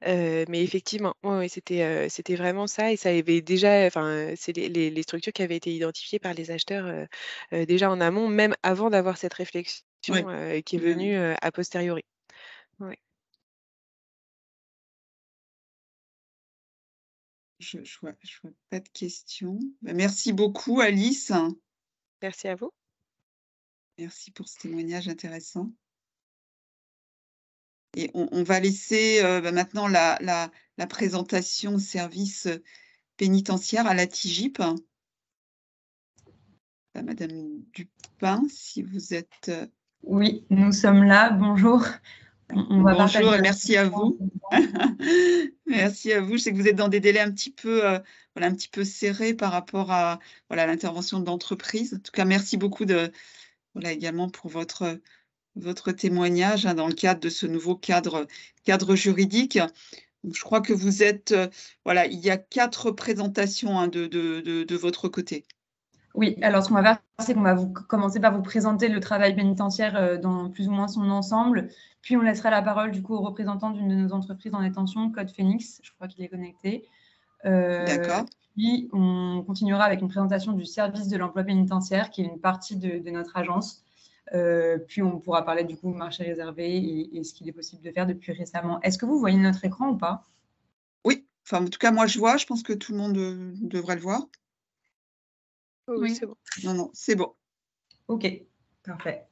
Mais effectivement, ouais, ouais, c'était vraiment ça et ça avait déjà enfin, c'est les structures qui avaient été identifiées par les acheteurs, déjà en amont, même avant d'avoir cette réflexion, Ouais. qui est Ouais, venue, a posteriori. Ouais. je vois pas de questions. Bah, merci beaucoup Alice. Merci à vous. Merci pour ce témoignage intéressant. Et on va laisser maintenant la présentation service pénitentiaire à la TIGIP. Madame Dupin, si vous êtes... Oui, nous sommes là. Bonjour. On va Bonjour partager et merci à vous. Merci à vous. Je sais que vous êtes dans des délais un petit peu, voilà, un petit peu serrés par rapport à voilà, l'intervention de l'entreprise. En tout cas, merci beaucoup voilà, également pour votre témoignage dans le cadre de ce nouveau cadre juridique. Donc, je crois que vous êtes, voilà, il y a 4 présentations de votre côté. Oui, alors ce qu'on va faire, c'est qu'on va commencer par vous présenter le travail pénitentiaire dans plus ou moins son ensemble, puis on laissera la parole du coup au représentant d'une de nos entreprises en détention, Code Phoenix, je crois qu'il est connecté. D'accord. Puis on continuera avec une présentation du service de l'emploi pénitentiaire, qui est une partie de notre agence. Puis on pourra parler du coup marché réservé et ce qu'il est possible de faire depuis récemment. Est-ce que vous voyez notre écran ou pas? Oui, enfin en tout cas moi je vois, je pense que tout le monde devrait le voir. Oui, Oui, c'est bon. Non, c'est bon. Ok, parfait.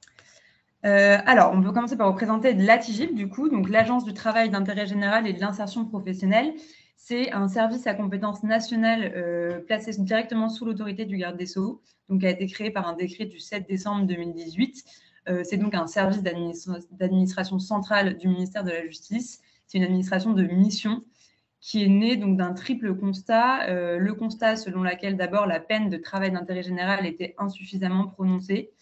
Alors, on peut commencer par vous présenter l'ATIGIP, du coup, donc l'Agence du travail d'intérêt général et de l'insertion professionnelle. C'est un service à compétence nationale placé directement sous l'autorité du garde des Sceaux, donc qui a été créé par un décret du 7 décembre 2018. C'est donc un service d'administration centrale du ministère de la Justice. C'est une administration de mission qui est née donc d'un triple constat. Le constat selon lequel d'abord la peine de travail d'intérêt général était insuffisamment prononcée,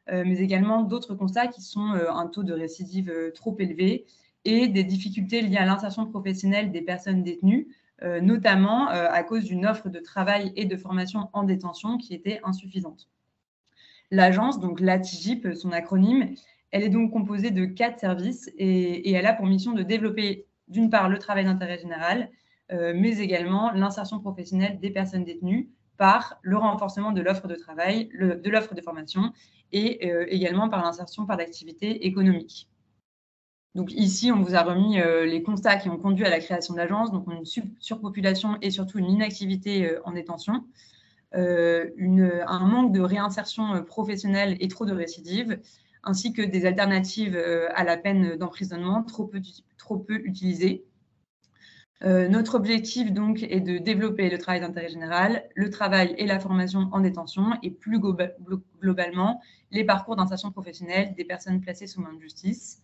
mais également d'autres constats qui sont un taux de récidive trop élevé et des difficultés liées à l'insertion professionnelle des personnes détenues, notamment à cause d'une offre de travail et de formation en détention qui était insuffisante. L'agence, donc l'ATIGIP, son acronyme, elle est donc composée de 4 services et elle a pour mission de développer d'une part le travail d'intérêt général, mais également l'insertion professionnelle des personnes détenues par le renforcement de l'offre de travail, de l'offre de formation et également par l'insertion par l'activité économique. Donc ici, on vous a remis les constats qui ont conduit à la création de l'agence, donc une surpopulation et surtout une inactivité en détention, un manque de réinsertion professionnelle et trop de récidives, ainsi que des alternatives à la peine d'emprisonnement trop peu utilisées. Notre objectif donc est de développer le travail d'intérêt général, le travail et la formation en détention et plus globalement les parcours d'insertion professionnelle des personnes placées sous main de justice,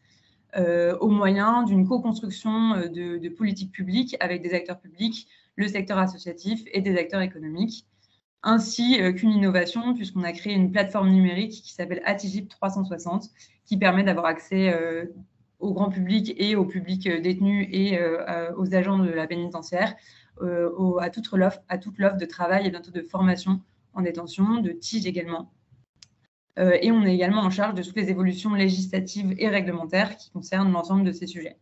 au moyen d'une co-construction de politiques publiques avec des acteurs publics, le secteur associatif et des acteurs économiques, ainsi qu'une innovation puisqu'on a créé une plateforme numérique qui s'appelle ATIGIP 360 qui permet d'avoir accès au grand public et au public détenu et aux agents de la pénitentiaire à toute l'offre de travail et bientôt de formation en détention, de TIG également. Et on est également en charge de toutes les évolutions législatives et réglementaires qui concernent l'ensemble de ces sujets.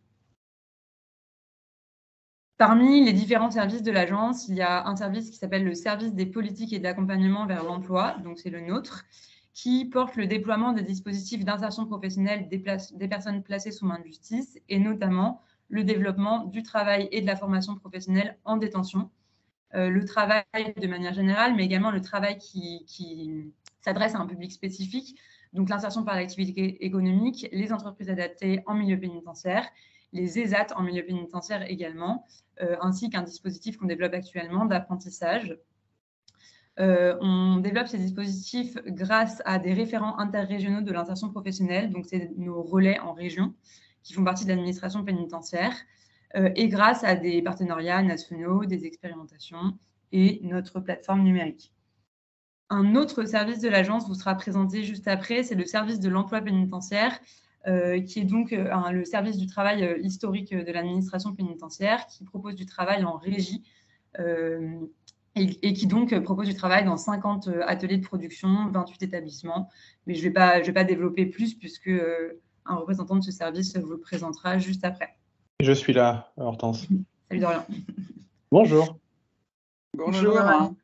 Parmi les différents services de l'agence, il y a un service qui s'appelle le service des politiques et de l'accompagnement vers l'emploi, donc c'est le nôtre, qui porte le déploiement des dispositifs d'insertion professionnelle des personnes placées sous main de justice et notamment le développement du travail et de la formation professionnelle en détention. Le travail de manière générale, mais également le travail qui s'adresse à un public spécifique, donc l'insertion par l'activité économique, les entreprises adaptées en milieu pénitentiaire, les ESAT en milieu pénitentiaire également, ainsi qu'un dispositif qu'on développe actuellement d'apprentissage. On développe ces dispositifs grâce à des référents interrégionaux de l'insertion professionnelle, donc c'est nos relais en région qui font partie de l'administration pénitentiaire, et grâce à des partenariats nationaux, des expérimentations et notre plateforme numérique. Un autre service de l'agence vous sera présenté juste après, c'est le service de l'emploi pénitentiaire, qui est donc le service du travail historique de l'administration pénitentiaire, qui propose du travail en régie et qui donc propose du travail dans 50 ateliers de production, 28 établissements. Mais je vais pas développer plus puisque un représentant de ce service vous le présentera juste après. Je suis là, Hortense. Salut Dorian. Bonjour. Bonjour,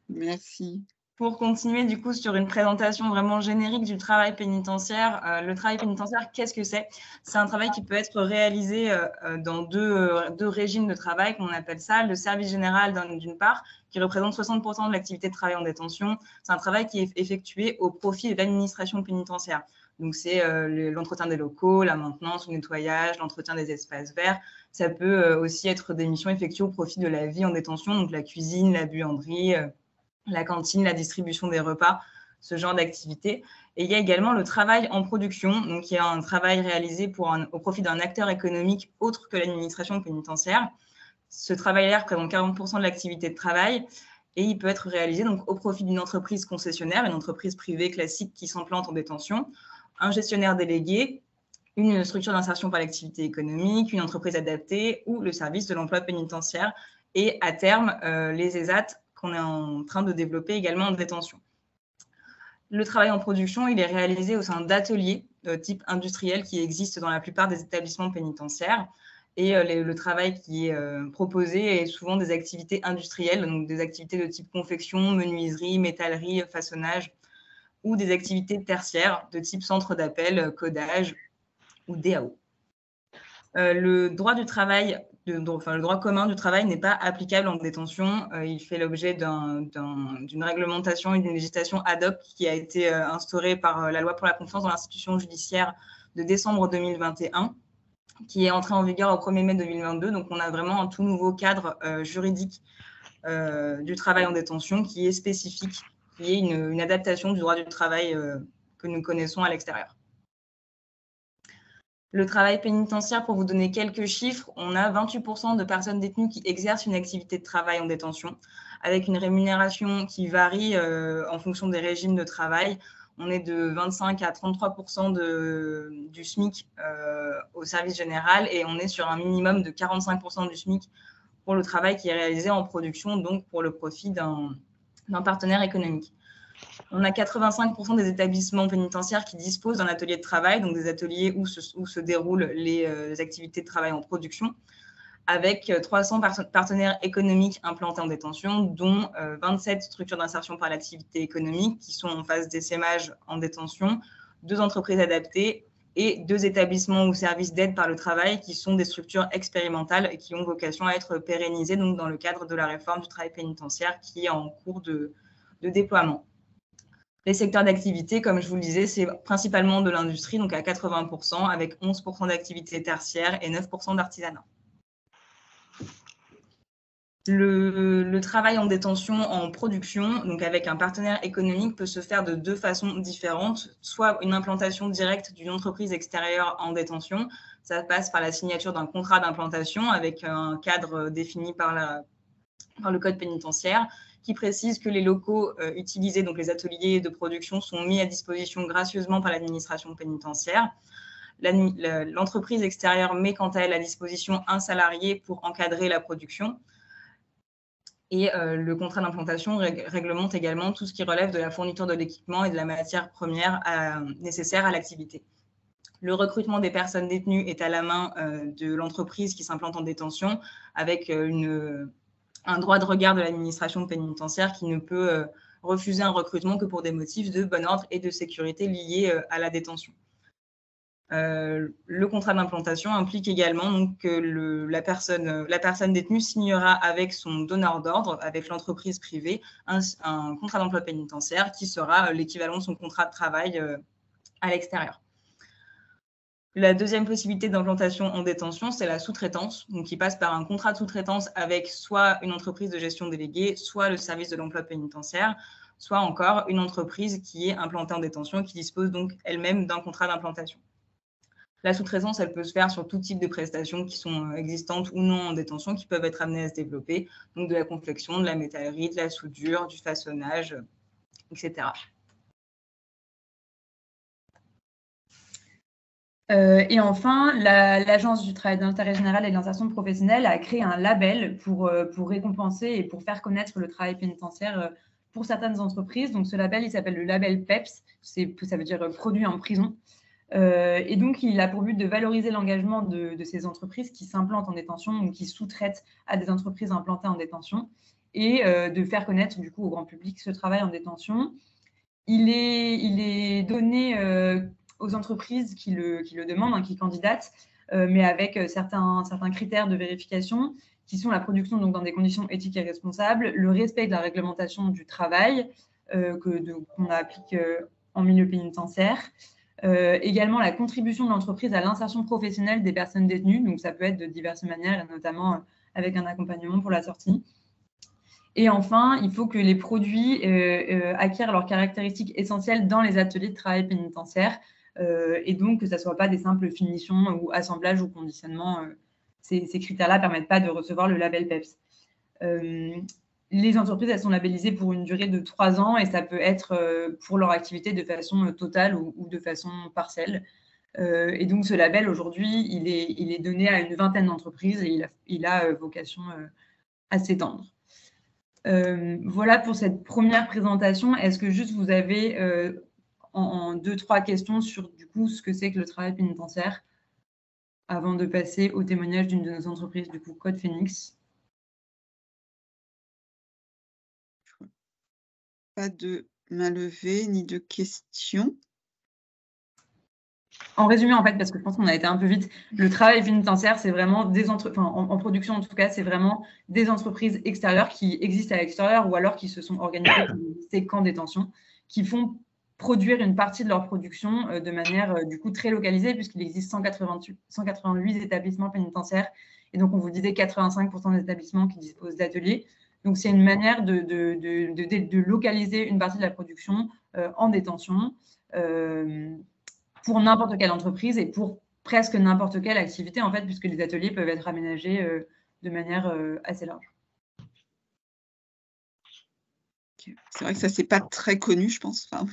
merci. Pour continuer du coup sur une présentation vraiment générique du travail pénitentiaire, le travail pénitentiaire, qu'est-ce que c'est? C'est un travail qui peut être réalisé dans deux régimes de travail, qu'on appelle ça, le service général d'une part, qui représente 60% de l'activité de travail en détention. C'est un travail qui est effectué au profit de l'administration pénitentiaire. Donc, c'est l'entretien des locaux, la maintenance, le nettoyage, l'entretien des espaces verts. Ça peut aussi être des missions effectuées au profit de la vie en détention, donc la cuisine, la buanderie, la cantine, la distribution des repas, ce genre d'activité. Et il y a également le travail en production, donc il y a un travail réalisé au profit d'un acteur économique autre que l'administration pénitentiaire. Ce travail-là représente 40% de l'activité de travail et il peut être réalisé donc, au profit d'une entreprise concessionnaire, une entreprise privée classique qui s'implante en détention, un gestionnaire délégué, une structure d'insertion par l'activité économique, une entreprise adaptée ou le service de l'emploi pénitentiaire et à terme les ESAT qu'on est en train de développer également en détention. Le travail en production, il est réalisé au sein d'ateliers de type industriel qui existent dans la plupart des établissements pénitentiaires. Et le travail qui est proposé est souvent des activités industrielles, donc des activités de type confection, menuiserie, métallerie, façonnage, ou des activités tertiaires de type centre d'appel, codage ou DAO. Le droit du travail, le droit commun du travail n'est pas applicable en détention. Il fait l'objet d'une réglementation et d'une législation ad hoc qui a été instaurée par la loi pour la confiance dans l'institution judiciaire de décembre 2021, qui est entrée en vigueur au 1er mai 2022. Donc, on a vraiment un tout nouveau cadre juridique du travail en détention qui est spécifique, qui est une adaptation du droit du travail que nous connaissons à l'extérieur. Le travail pénitentiaire, pour vous donner quelques chiffres, on a 28% de personnes détenues qui exercent une activité de travail en détention, avec une rémunération qui varie en fonction des régimes de travail. On est de 25 à 33% du SMIC au service général et on est sur un minimum de 45% du SMIC pour le travail qui est réalisé en production, donc pour le profit d'un partenaire économique. On a 85% des établissements pénitentiaires qui disposent d'un atelier de travail, donc des ateliers où se déroulent les activités de travail en production, avec 300 partenaires économiques implantés en détention, dont 27 structures d'insertion par l'activité économique qui sont en phase d'essaimage en détention, 2 entreprises adaptées et 2 établissements ou services d'aide par le travail qui sont des structures expérimentales et qui ont vocation à être pérennisées donc, dans le cadre de la réforme du travail pénitentiaire qui est en cours de déploiement. Les secteurs d'activité, comme je vous le disais, c'est principalement de l'industrie, donc à 80%, avec 11% d'activité tertiaire et 9% d'artisanat. Le travail en détention en production, donc avec un partenaire économique, peut se faire de 2 façons différentes, soit une implantation directe d'une entreprise extérieure en détention, ça passe par la signature d'un contrat d'implantation avec un cadre défini par le code pénitentiaire, qui précise que les locaux utilisés, donc les ateliers de production, sont mis à disposition gracieusement par l'administration pénitentiaire. L'entreprise extérieure met quant à elle à disposition un salarié pour encadrer la production. Et le contrat d'implantation réglemente également tout ce qui relève de la fourniture de l'équipement et de la matière première nécessaire à l'activité. Le recrutement des personnes détenues est à la main de l'entreprise qui s'implante en détention, avec un droit de regard de l'administration pénitentiaire qui ne peut refuser un recrutement que pour des motifs de bon ordre et de sécurité liés à la détention. Le contrat d'implantation implique également donc, que la personne détenue signera avec son donneur d'ordre, avec l'entreprise privée, un contrat d'emploi pénitentiaire qui sera l'équivalent de son contrat de travail à l'extérieur. La deuxième possibilité d'implantation en détention, c'est la sous-traitance, donc qui passe par un contrat de sous-traitance avec soit une entreprise de gestion déléguée, soit le service de l'emploi pénitentiaire, soit encore une entreprise qui est implantée en détention et qui dispose donc elle-même d'un contrat d'implantation. La sous-traitance, elle peut se faire sur tout type de prestations qui sont existantes ou non en détention, qui peuvent être amenées à se développer, donc de la confection, de la métallerie, de la soudure, du façonnage, etc. Et enfin, l'Agence du travail d'intérêt général et de l'insertion professionnelle a créé un label pour récompenser et pour faire connaître le travail pénitentiaire pour certaines entreprises. Donc, ce label, il s'appelle le label PEPS, ça veut dire produit en prison. Et donc, il a pour but de valoriser l'engagement de ces entreprises qui s'implantent en détention ou qui sous-traitent à des entreprises implantées en détention et de faire connaître du coup au grand public ce travail en détention. Il est donné aux entreprises qui le demandent, hein, qui candidatent, mais avec certains critères de vérification qui sont la production donc, dans des conditions éthiques et responsables, le respect de la réglementation du travail qu'on applique en milieu pénitentiaire, également la contribution de l'entreprise à l'insertion professionnelle des personnes détenues, donc ça peut être de diverses manières, et notamment avec un accompagnement pour la sortie. Et enfin, il faut que les produits acquièrent leurs caractéristiques essentielles dans les ateliers de travail pénitentiaire, et donc que ça ne soit pas des simples finitions ou assemblages ou conditionnements. Ces critères-là ne permettent pas de recevoir le label PEPS. Les entreprises, elles sont labellisées pour une durée de 3 ans et ça peut être pour leur activité de façon totale ou de façon partielle. Et donc, ce label, aujourd'hui, il est donné à une vingtaine d'entreprises et il a vocation à s'étendre. Voilà pour cette première présentation. Est-ce que juste vous avez en 2-3 questions sur du coup ce que c'est que le travail pénitentiaire avant de passer au témoignage d'une de nos entreprises, du coup Code Phoenix? Pas de main levée ni de questions. En résumé, en fait, parce que je pense qu'on a été un peu vite, le travail pénitentiaire, c'est vraiment des entreprises, en production en tout cas, c'est vraiment des entreprises extérieures qui existent à l'extérieur ou alors qui se sont organisées comme des camps de détention, qui font produire une partie de leur production de manière du coup très localisée, puisqu'il existe 188 établissements pénitentiaires. Et donc, on vous disait 85% des établissements qui disposent d'ateliers. Donc, c'est une manière de localiser une partie de la production en détention pour n'importe quelle entreprise et pour presque n'importe quelle activité, en fait, puisque les ateliers peuvent être aménagés de manière assez large. C'est vrai que ça, c'est pas très connu, je pense. Enfin,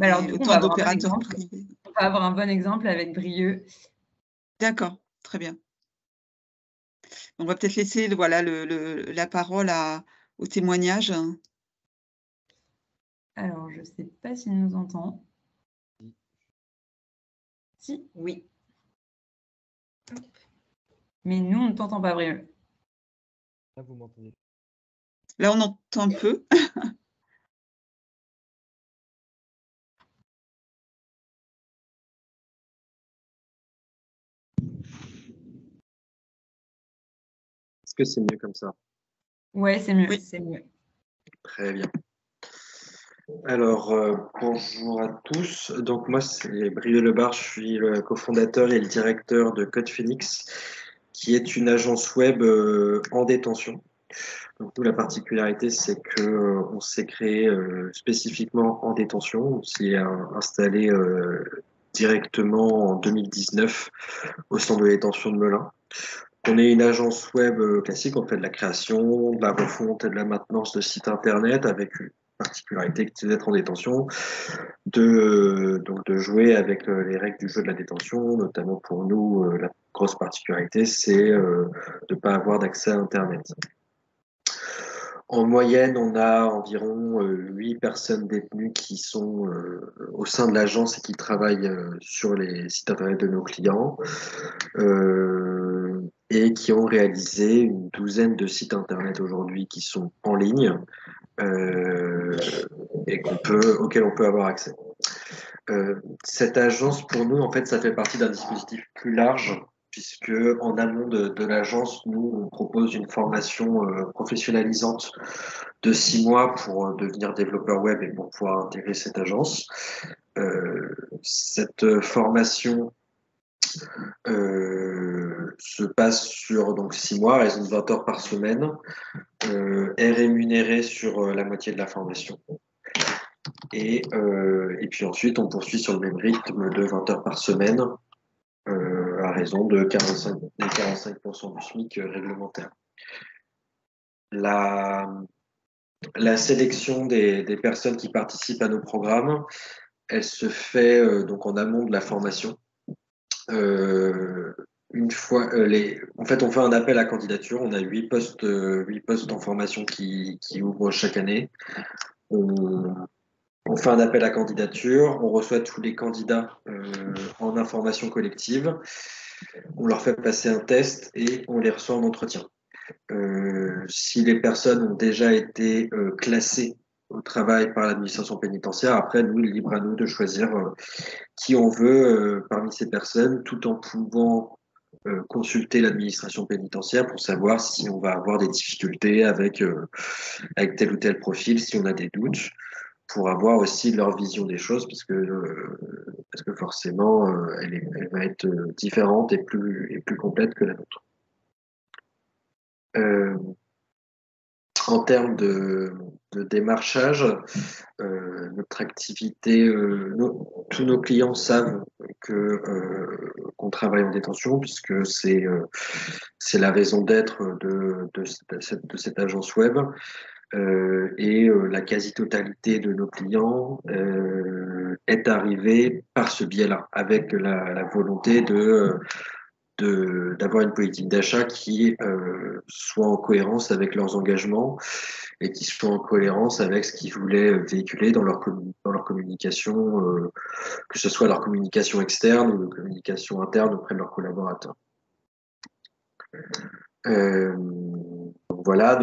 alors, du coup, autant d'opérateurs privés. On va avoir un bon exemple avec Brieux. D'accord, très bien. On va peut-être laisser la parole au témoignage. Alors, je ne sais pas s'il nous entend. Si, oui. Mais nous, on ne t'entend pas, Brieux. Là, vous m'entendez? Là, on entend un peu. Est-ce que c'est mieux comme ça? Ouais, c'est mieux. Oui, c'est mieux. Très bien. Alors, bonjour à tous. Donc, moi, c'est Brieux Lebar, je suis le cofondateur et le directeur de Code Phoenix, qui est une agence web en détention. Donc, nous, la particularité, c'est qu'on s'est créé spécifiquement en détention. On s'est installé directement en 2019 au centre de détention de Melun. On est une agence web classique, on fait de la création, de la refonte et de la maintenance de sites internet avec une particularité qui est d'être en détention, donc de jouer avec les règles du jeu de la détention, notamment pour nous, la grosse particularité, c'est de ne pas avoir d'accès à Internet. En moyenne, on a environ 8 personnes détenues qui sont au sein de l'agence et qui travaillent sur les sites internet de nos clients et qui ont réalisé une douzaine de sites internet aujourd'hui qui sont en ligne et auxquels on peut avoir accès. Cette agence, pour nous, en fait, ça fait partie d'un dispositif plus large, puisque en amont de l'agence, nous, on propose une formation professionnalisante de 6 mois pour devenir développeur web et pour pouvoir intégrer cette agence. Cette formation se passe sur donc 6 mois, raison de 20 heures par semaine, est rémunérée sur la moitié de la formation. Et puis ensuite, on poursuit sur le même rythme de 20 heures par semaine, à raison de 45% du SMIC réglementaire. La sélection des personnes qui participent à nos programmes, elle se fait donc en amont de la formation. Une fois, en fait, on fait un appel à candidature. On a 8 postes en formation qui ouvrent chaque année. On fait un appel à candidature, on reçoit tous les candidats en information collective, on leur fait passer un test et on les reçoit en entretien. Si les personnes ont déjà été classées au travail par l'administration pénitentiaire, après, nous, libre à nous de choisir qui on veut parmi ces personnes, tout en pouvant consulter l'administration pénitentiaire pour savoir si on va avoir des difficultés avec tel ou tel profil, si on a des doutes, pour avoir aussi leur vision des choses, parce que forcément, elle va être différente et plus complète que la nôtre. En termes de démarchage, notre activité, tous nos clients savent qu'on travaille en détention, puisque c'est la raison d'être de cette agence web. La quasi-totalité de nos clients est arrivée par ce biais-là, avec la volonté d'avoir une politique d'achat qui soit en cohérence avec leurs engagements et qui soit en cohérence avec ce qu'ils voulaient véhiculer dans leur communication, que ce soit leur communication externe ou leur communication interne auprès de leurs collaborateurs. Donc voilà,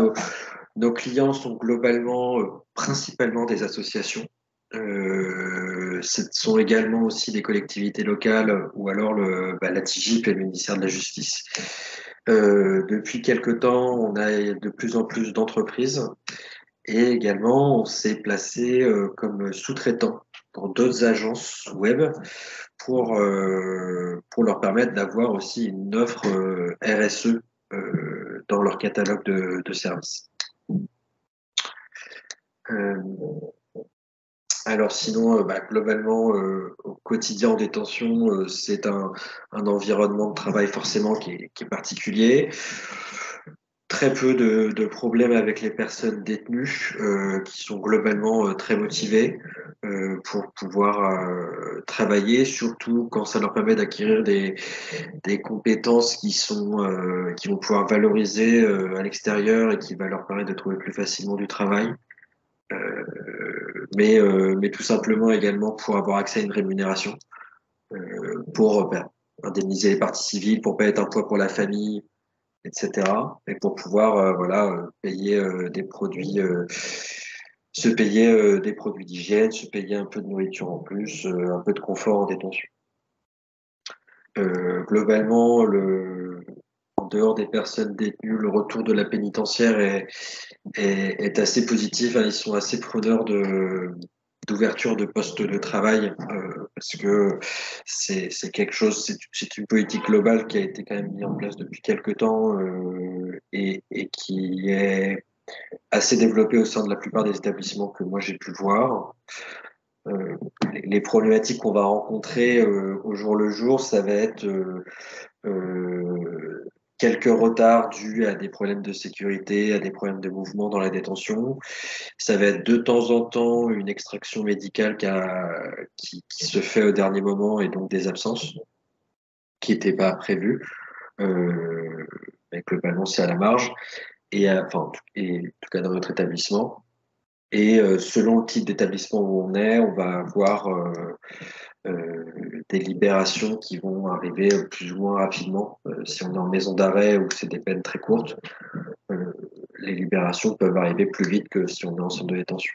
nos clients sont globalement, principalement des associations. Ce sont également aussi des collectivités locales ou alors la TIGIP et le ministère de la Justice. Depuis quelque temps, on a de plus en plus d'entreprises et également on s'est placé comme sous-traitant pour d'autres agences web pour leur permettre d'avoir aussi une offre RSE dans leur catalogue de services. Alors sinon, globalement, au quotidien en détention, c'est un environnement de travail forcément qui est particulier. Très peu de problèmes avec les personnes détenues qui sont globalement très motivées pour pouvoir travailler, surtout quand ça leur permet d'acquérir des compétences qui vont pouvoir valoriser à l'extérieur et qui va leur permettre de trouver plus facilement du travail. Mais tout simplement également pour avoir accès à une rémunération, pour indemniser les parties civiles, pour pas être un poids pour la famille, etc. Et pour pouvoir payer des produits, se payer des produits d'hygiène, se payer un peu de nourriture en plus, un peu de confort en détention. Globalement, en dehors des personnes détenues, le retour de la pénitentiaire est assez positif. Ils sont assez preneurs d'ouverture de postes de travail parce que c'est quelque chose, c'est une politique globale qui a été quand même mise en place depuis quelques temps et qui est assez développée au sein de la plupart des établissements que moi j'ai pu voir. Les problématiques qu'on va rencontrer au jour le jour, ça va être quelques retards dus à des problèmes de sécurité, à des problèmes de mouvement dans la détention. Ça va être de temps en temps une extraction médicale qui se fait au dernier moment et donc des absences qui n'étaient pas prévues. Mais globalement, c'est à la marge. en tout cas dans notre établissement. Et selon le type d'établissement où on est, on va avoir des libérations qui vont arriver plus ou moins rapidement. Si on est en maison d'arrêt ou que c'est des peines très courtes, les libérations peuvent arriver plus vite que si on est en centre de détention.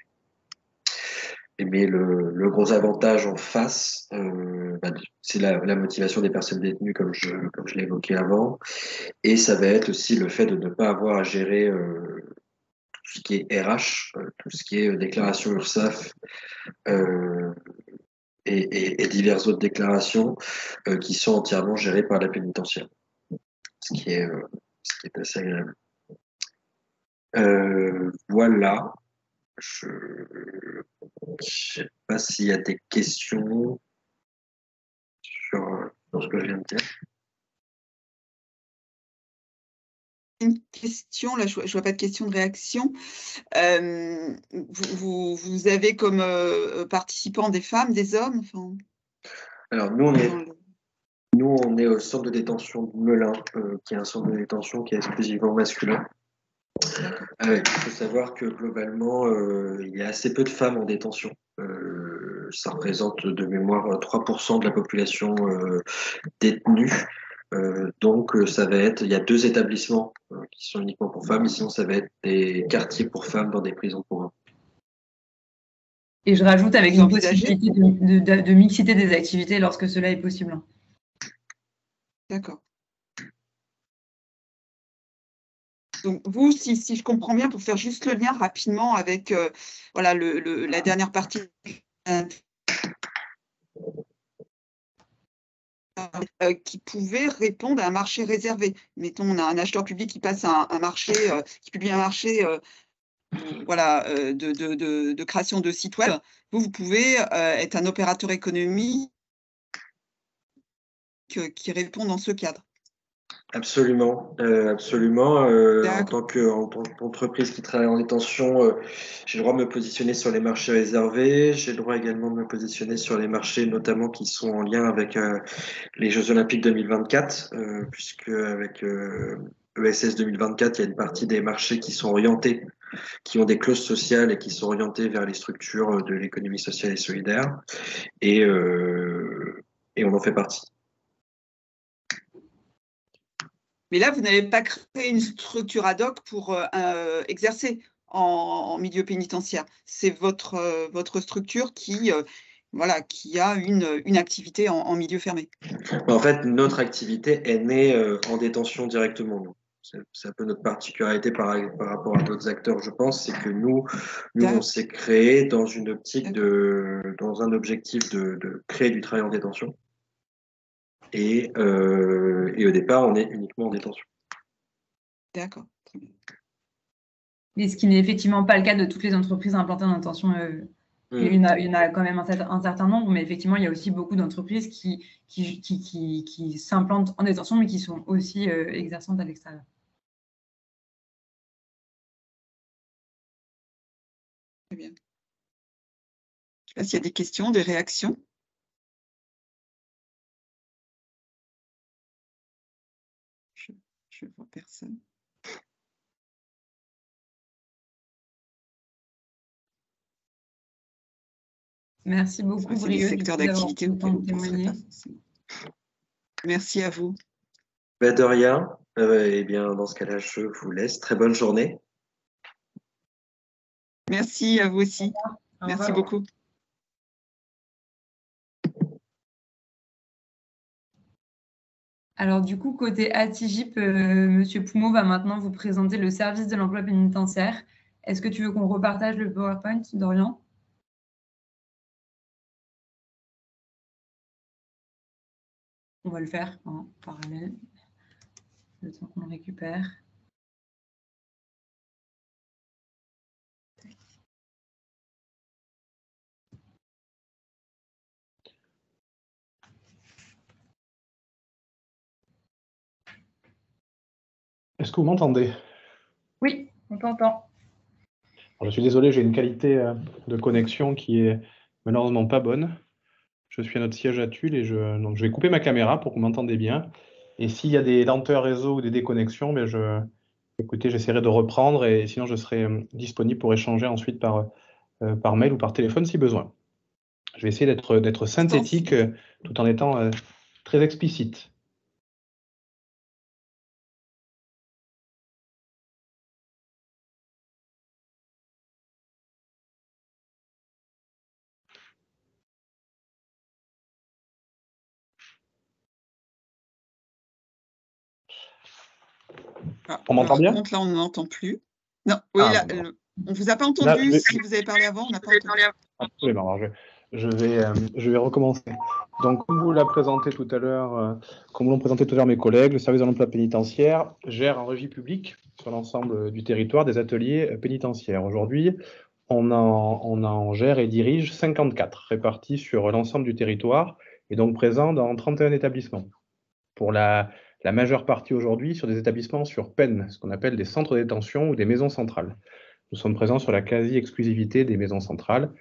Mais le gros avantage en face, c'est la motivation des personnes détenues, comme je l'ai évoqué avant. Et ça va être aussi le fait de ne pas avoir à gérer tout ce qui est RH, tout ce qui est déclaration URSSAF et diverses autres déclarations qui sont entièrement gérées par la pénitentiaire, ce qui est assez agréable. Voilà. Je ne sais pas s'il y a des questions sur ce que je viens de dire. Une question, là, je vois pas de question de réaction. Vous avez comme participants des femmes, des hommes, enfin... Alors, nous, on est au centre de détention de Melun, qui est un centre de détention qui est exclusivement masculin. Il faut savoir que globalement, il y a assez peu de femmes en détention. Ça représente de mémoire 3% de la population détenue. Donc, ça va être, il y a 2 établissements qui sont uniquement pour femmes, et sinon, ça va être des quartiers pour femmes dans des prisons pour hommes. Et je rajoute avec une possibilité de mixité des activités lorsque cela est possible. D'accord. Donc, vous, si je comprends bien, pour faire juste le lien rapidement avec voilà, la dernière partie qui pouvait répondre à un marché réservé. Mettons, on a un acheteur public qui passe un marché, qui publie un marché voilà, de création de sites web. Vous pouvez être un opérateur économique qui répond dans ce cadre. Absolument, absolument. En tant qu'entreprise qui travaille en détention, j'ai le droit de me positionner sur les marchés réservés. J'ai le droit également de me positionner sur les marchés notamment qui sont en lien avec les Jeux Olympiques 2024, puisque avec ESS 2024, il y a une partie des marchés qui sont orientés, qui ont des clauses sociales et qui sont orientés vers les structures de l'économie sociale et solidaire. Et on en fait partie. Mais là, vous n'avez pas créé une structure ad hoc pour exercer en milieu pénitentiaire. C'est votre structure qui a une activité en milieu fermé. En fait, notre activité est née en détention directement. C'est un peu notre particularité par rapport à d'autres acteurs, je pense, c'est que nous on s'est créé dans une optique dans un objectif de créer du travail en détention. Et au départ, on est uniquement en détention. D'accord, très bien. Mais ce qui n'est effectivement pas le cas de toutes les entreprises implantées en détention. Il y en a quand même un certain nombre, mais effectivement, il y a aussi beaucoup d'entreprises qui s'implantent en détention, mais qui sont aussi exerçantes à l'extérieur. Très bien. Je ne sais pas s'il y a des questions, des réactions. Je ne vois personne. Merci beaucoup, C'est des secteurs d'activité auxquels vous ne penserez pas forcément. Merci à vous. De rien. Eh bien, dans ce cas-là, je vous laisse. Très bonne journée. Merci à vous aussi. Merci beaucoup. Alors du coup, côté ATIGIP, Monsieur Poumeau va maintenant vous présenter le service de l'emploi pénitentiaire. Est-ce que tu veux qu'on repartage le PowerPoint, Dorian ? On va le faire en parallèle, le temps qu'on le récupère. Est-ce que vous m'entendez? Oui, on t'entend. Je suis désolé, j'ai une qualité de connexion qui est malheureusement pas bonne. Je suis à notre siège à Tulle et donc je vais couper ma caméra pour que vous m'entendez bien. Et s'il y a des lenteurs réseau ou des déconnexions, je Écoutez, j'essaierai de reprendre et sinon je serai disponible pour échanger ensuite par mail ou par téléphone si besoin. Je vais essayer d'être synthétique tout en étant très explicite. On m'entend bien? Par contre, là, on n'entend plus. Non, oui, Ah, là, bon. on ne vous a pas entendu. Là, Si vous avez parlé avant, on n'a pas entendu. Absolument. Alors, je vais recommencer. Donc, comme vous l'avez présenté tout à l'heure, comme l'ont présenté tout à l'heure mes collègues, le service de l'emploi pénitentiaire gère en régie publique sur l'ensemble du territoire des ateliers pénitentiaires. Aujourd'hui, on en gère et dirige 54 répartis sur l'ensemble du territoire et donc présents dans 31 établissements. Pour la majeure partie aujourd'hui sur des établissements sur peine, ce qu'on appelle des centres de détention ou des maisons centrales. Nous sommes présents sur la quasi-exclusivité des maisons centrales.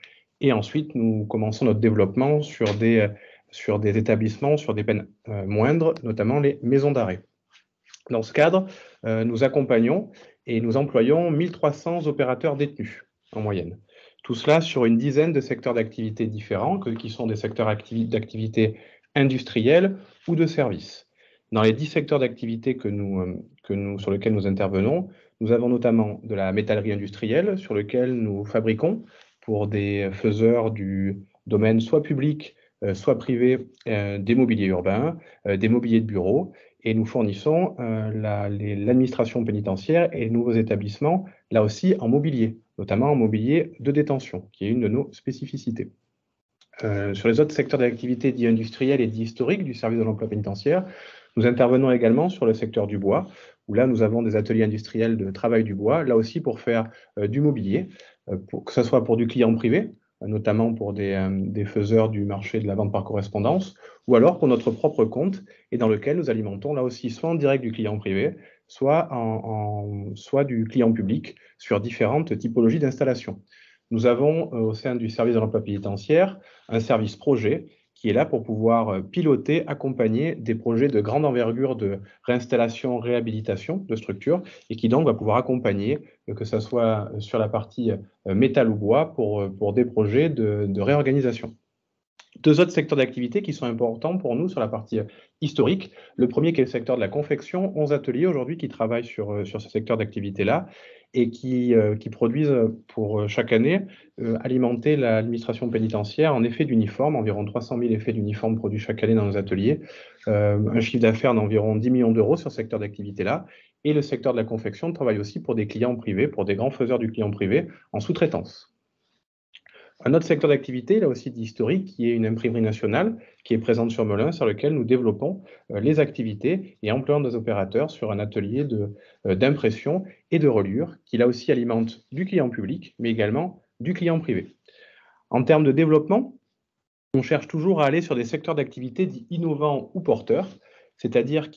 Et ensuite, nous commençons notre développement sur des établissements, sur des peines moindres, notamment les maisons d'arrêt. Dans ce cadre, nous accompagnons et nous employons 1300 opérateurs détenus en moyenne. Tout cela sur une dizaine de secteurs d'activité différents, qui sont des secteurs d'activité industriels ou de services. Dans les 10 secteurs d'activité sur lesquels nous intervenons, nous avons notamment de la métallerie industrielle, sur lequel nous fabriquons pour des faiseurs du domaine soit public, soit privé, des mobiliers urbains, des mobiliers de bureau, et nous fournissons l'administration pénitentiaire et les nouveaux établissements, là aussi en mobilier, notamment en mobilier de détention, qui est une de nos spécificités. Sur les autres secteurs d'activité dits industriels et dits historiques du service de l'emploi pénitentiaire, nous intervenons également sur le secteur du bois, où là nous avons des ateliers industriels de travail du bois, là aussi pour faire du mobilier, que ce soit pour du client privé, notamment pour des faiseurs du marché de la vente par correspondance, ou alors pour notre propre compte, et dans lequel nous alimentons là aussi soit en direct du client privé, soit du client public, sur différentes typologies d'installation. Nous avons au sein du service de l'emploi pénitentiaire un service projet qui est là pour pouvoir piloter, accompagner des projets de grande envergure de réinstallation, réhabilitation de structures, et qui donc va pouvoir accompagner, que ce soit sur la partie métal ou bois, pour des projets de réorganisation. Deux autres secteurs d'activité qui sont importants pour nous sur la partie historique. Le premier qui est le secteur de la confection, 11 ateliers aujourd'hui qui travaillent sur ce secteur d'activité-là et qui produisent pour chaque année alimenter l'administration pénitentiaire en effets d'uniforme, environ 300 000 effets d'uniforme produits chaque année dans nos ateliers, un chiffre d'affaires d'environ 10 millions d'euros sur ce secteur d'activité-là. Et le secteur de la confection travaille aussi pour des clients privés, pour des grands faiseurs du client privé en sous-traitance. Un autre secteur d'activité, là aussi d'historique, qui est une imprimerie nationale, qui est présente sur Melun, sur lequel nous développons les activités et employons nos opérateurs sur un atelier d'impression et de reliure, qui là aussi alimente du client public, mais également du client privé. En termes de développement, on cherche toujours à aller sur des secteurs d'activité dits innovants ou porteurs, c'est-à-dire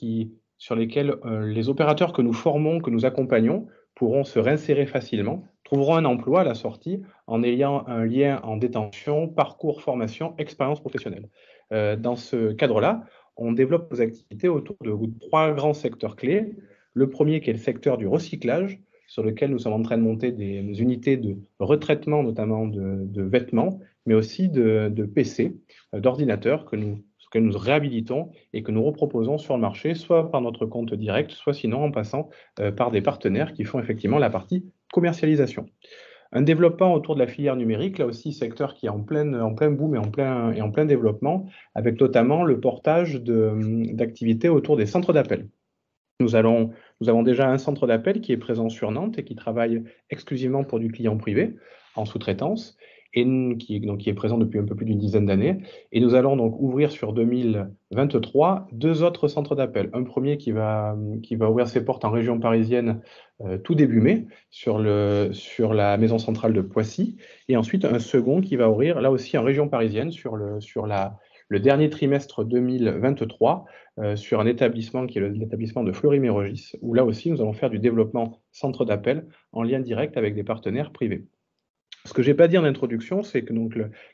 sur lesquels les opérateurs que nous formons, que nous accompagnons, pourront se réinsérer facilement, trouveront un emploi à la sortie en ayant un lien en détention, parcours, formation, expérience professionnelle. Dans ce cadre-là, on développe nos activités autour de 3 grands secteurs clés. Le premier qui est le secteur du recyclage, sur lequel nous sommes en train de monter des unités de retraitement, notamment de vêtements, mais aussi de PC, d'ordinateurs que nous réhabilitons et que nous reproposons sur le marché, soit par notre compte direct, soit sinon en passant par des partenaires qui font effectivement la partie commercialisation. Un développement autour de la filière numérique, là aussi secteur qui est en plein boom et en plein développement, avec notamment le portage d'activités autour des centres d'appel. Nous avons déjà un centre d'appel qui est présent sur Nantes et qui travaille exclusivement pour du client privé en sous-traitance, et qui est présent depuis un peu plus d'une dizaine d'années. Et nous allons donc ouvrir sur 2023 2 autres centres d'appel. Un premier qui va ouvrir ses portes en région parisienne tout début mai, sur la maison centrale de Poissy, et ensuite un second qui va ouvrir là aussi en région parisienne sur le dernier trimestre 2023, sur un établissement qui est l'établissement de Fleury-Mérogis, où là aussi nous allons faire du développement centre d'appel en lien direct avec des partenaires privés. Ce que je n'ai pas dit en introduction, c'est que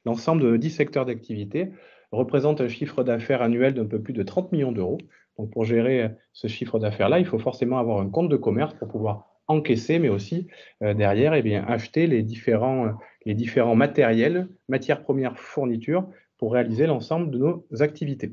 l'ensemble de 10 secteurs d'activité représente un chiffre d'affaires annuel d'un peu plus de 30 millions d'euros. Donc pour gérer ce chiffre d'affaires-là, il faut forcément avoir un compte de commerce pour pouvoir encaisser, mais aussi derrière, acheter les différents matériels, matières premières, fournitures, pour réaliser l'ensemble de nos activités.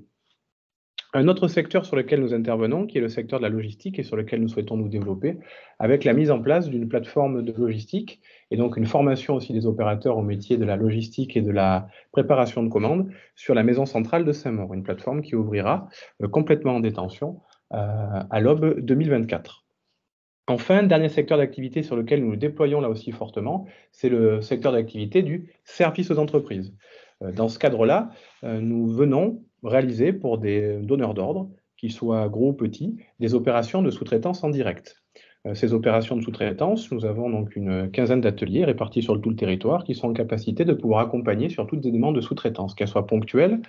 Un autre secteur sur lequel nous intervenons, qui est le secteur de la logistique et sur lequel nous souhaitons nous développer, avec la mise en place d'une plateforme de logistique et donc une formation aussi des opérateurs au métier de la logistique et de la préparation de commandes sur la maison centrale de Saint-Maur, une plateforme qui ouvrira complètement en détention à l'aube 2024. Enfin, dernier secteur d'activité sur lequel nous nous déployons là aussi fortement, c'est le secteur d'activité du service aux entreprises. Dans ce cadre-là, nous venons réaliser pour des donneurs d'ordre, qu'ils soient gros ou petits, des opérations de sous-traitance en direct. Ces opérations de sous-traitance, nous avons donc une quinzaine d'ateliers répartis sur tout le territoire qui sont en capacité de pouvoir accompagner sur toutes les demandes de sous-traitance, qu'elles soient ponctuelles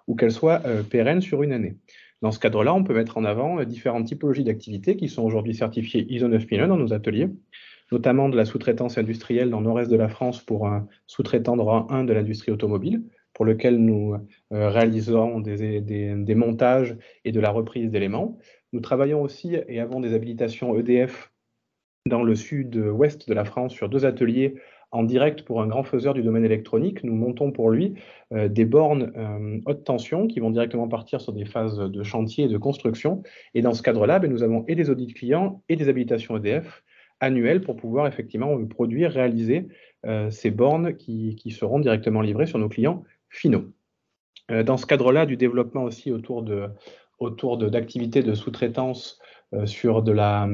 ou qu'elles soient pérennes sur une année. Dans ce cadre-là, on peut mettre en avant différentes typologies d'activités qui sont aujourd'hui certifiées ISO 9001 dans nos ateliers, notamment de la sous-traitance industrielle dans le nord-est de la France pour un sous-traitant de rang 1 de l'industrie automobile, pour lequel nous réalisons des montages et de la reprise d'éléments. Nous travaillons aussi et avons des habilitations EDF dans le sud-ouest de la France sur 2 ateliers en direct pour un grand faiseur du domaine électronique. Nous montons pour lui des bornes haute tension qui vont directement partir sur des phases de chantier et de construction. Et dans ce cadre-là, nous avons et des audits clients et des habilitations EDF annuelles pour pouvoir effectivement produire, réaliser ces bornes qui seront directement livrées sur nos clients finaux. Dans ce cadre-là, du développement aussi autour d'activités de sous-traitance sur de la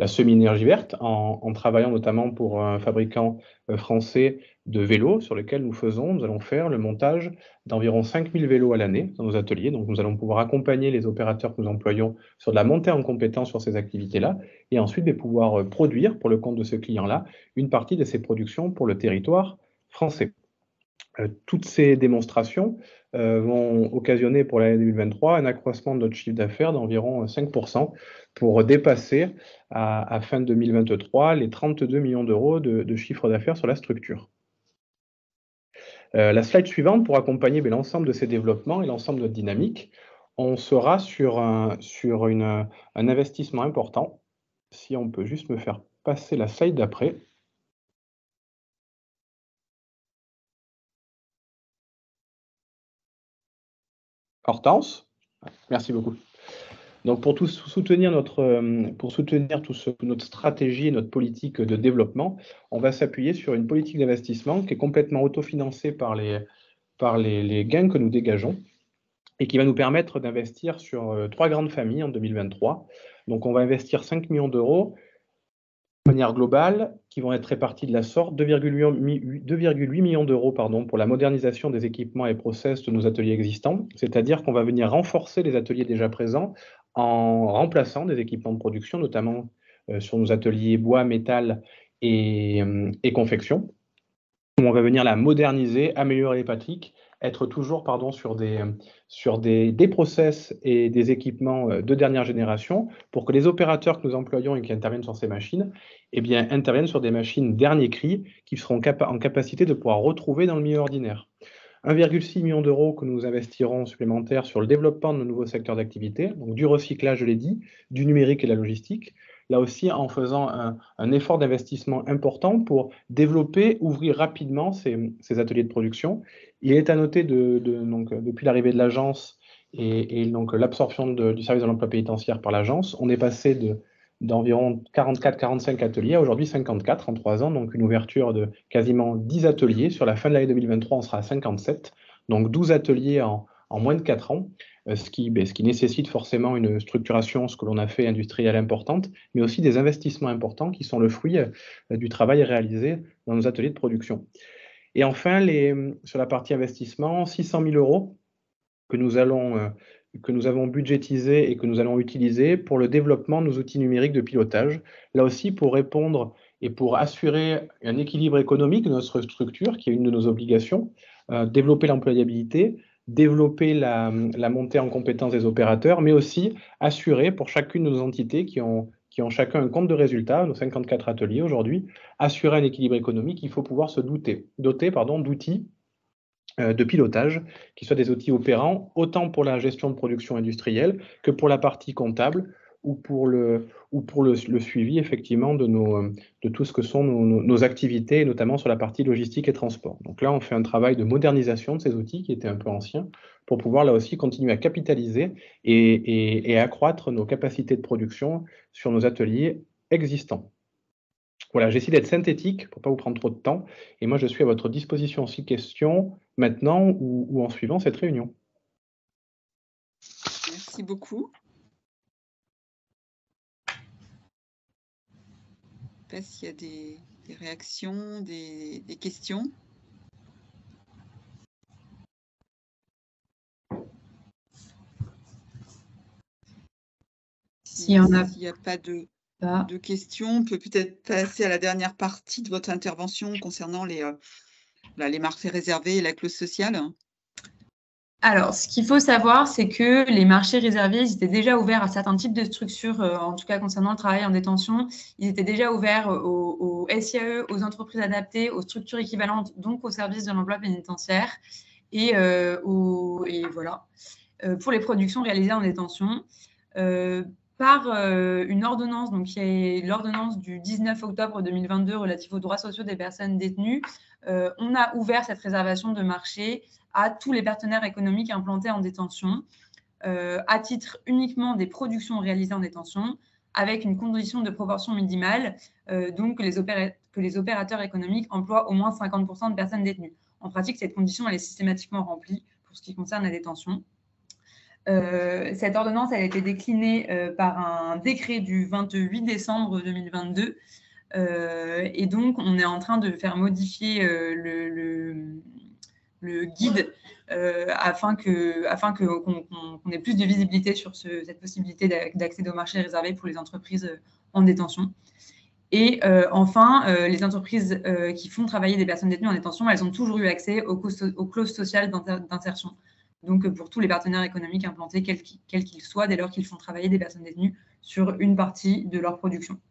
semi-énergie verte, en travaillant notamment pour un fabricant français de vélos sur lequel nous allons faire le montage d'environ 5000 vélos à l'année dans nos ateliers. Donc nous allons pouvoir accompagner les opérateurs que nous employons sur de la montée en compétence sur ces activités-là et ensuite pouvoir produire pour le compte de ce client-là une partie de ces productions pour le territoire français. Toutes ces démonstrations vont occasionner pour l'année 2023 un accroissement de notre chiffre d'affaires d'environ 5% pour dépasser à fin 2023 les 32 millions d'euros de chiffre d'affaires sur la structure. La slide suivante, pour accompagner l'ensemble de ces développements et l'ensemble de notre dynamique, on sera sur un investissement important. Si on peut juste me faire passer la slide d'après. Hortense, merci beaucoup. Donc pour soutenir notre stratégie et notre politique de développement, on va s'appuyer sur une politique d'investissement qui est complètement autofinancée par les gains que nous dégageons et qui va nous permettre d'investir sur 3 grandes familles en 2023. Donc on va investir 5 millions d'euros de manière globale, qui vont être répartis de la sorte, 2,8 millions d'euros pour la modernisation des équipements et process de nos ateliers existants, c'est-à-dire qu'on va venir renforcer les ateliers déjà présents en remplaçant des équipements de production, notamment sur nos ateliers bois, métal et confection. On va venir la moderniser, améliorer les pratiques, être toujours sur des process et des équipements de dernière génération pour que les opérateurs que nous employons et qui interviennent sur ces machines interviennent sur des machines dernier cri qui seront en capacité de pouvoir retrouver dans le milieu ordinaire. 1,6 million d'euros que nous investirons supplémentaires sur le développement de nos nouveaux secteurs d'activité, donc du recyclage, je l'ai dit, du numérique et de la logistique, là aussi en faisant un effort d'investissement important pour développer, ouvrir rapidement ces ateliers de production. Il est à noter donc, depuis l'arrivée de l'agence et donc l'absorption du service de l'emploi pénitentiaire par l'agence, on est passé d'environ 44-45 ateliers à aujourd'hui 54 en 3 ans, donc une ouverture de quasiment 10 ateliers. Sur la fin de l'année 2023, on sera à 57, donc 12 ateliers en moins de 4 ans, ce qui nécessite forcément une structuration, ce que l'on a fait, industrielle importante, mais aussi des investissements importants qui sont le fruit du travail réalisé dans nos ateliers de production. Et enfin, sur la partie investissement, 600 000 euros que nous avons budgétisé et que nous allons utiliser pour le développement de nos outils numériques de pilotage, là aussi pour répondre et pour assurer un équilibre économique de notre structure, qui est une de nos obligations, développer l'employabilité, développer la montée en compétence des opérateurs, mais aussi assurer pour chacune de nos entités qui ont chacun un compte de résultats, nos 54 ateliers aujourd'hui, assurer un équilibre économique. Il faut pouvoir se doter d'outils de pilotage, qui soient des outils opérants, autant pour la gestion de production industrielle que pour la partie comptable ou pour le suivi effectivement de tout ce que sont nos activités, notamment sur la partie logistique et transport. Donc là, on fait un travail de modernisation de ces outils qui étaient un peu anciens pour pouvoir là aussi continuer à capitaliser et accroître nos capacités de production sur nos ateliers existants. Voilà, j'essaie d'être synthétique pour ne pas vous prendre trop de temps. Et moi, je suis à votre disposition si questions maintenant ou en suivant cette réunion. Merci beaucoup. Je ne sais pas s'il y a des réactions, des questions. S'il n'y a pas de questions, on peut peut-être passer à la dernière partie de votre intervention concernant les marchés réservés et la clause sociale. Alors, ce qu'il faut savoir, c'est que les marchés réservés, ils étaient déjà ouverts à certains types de structures, en tout cas concernant le travail en détention. Ils étaient déjà ouverts aux SIAE, aux entreprises adaptées, aux structures équivalentes, donc aux services de l'emploi pénitentiaire et voilà, pour les productions réalisées en détention. Par une ordonnance, donc qui est l'ordonnance du 19 octobre 2022 relative aux droits sociaux des personnes détenues, on a ouvert cette réservation de marché à tous les partenaires économiques implantés en détention, à titre uniquement des productions réalisées en détention, avec une condition de proportion minimale, donc que les opérateurs économiques emploient au moins 50% de personnes détenues. En pratique, cette condition elle est systématiquement remplie pour ce qui concerne la détention. Cette ordonnance elle a été déclinée par un décret du 28 décembre 2022 et donc on est en train de faire modifier le guide afin qu'on ait plus de visibilité sur cette possibilité d'accéder au marché réservé pour les entreprises en détention. Et enfin, les entreprises qui font travailler des personnes détenues en détention, elles ont toujours eu accès aux clauses sociales d'insertion. Donc, pour tous les partenaires économiques implantés, quels qu'ils soient, dès lors qu'ils font travailler des personnes détenues sur une partie de leur production.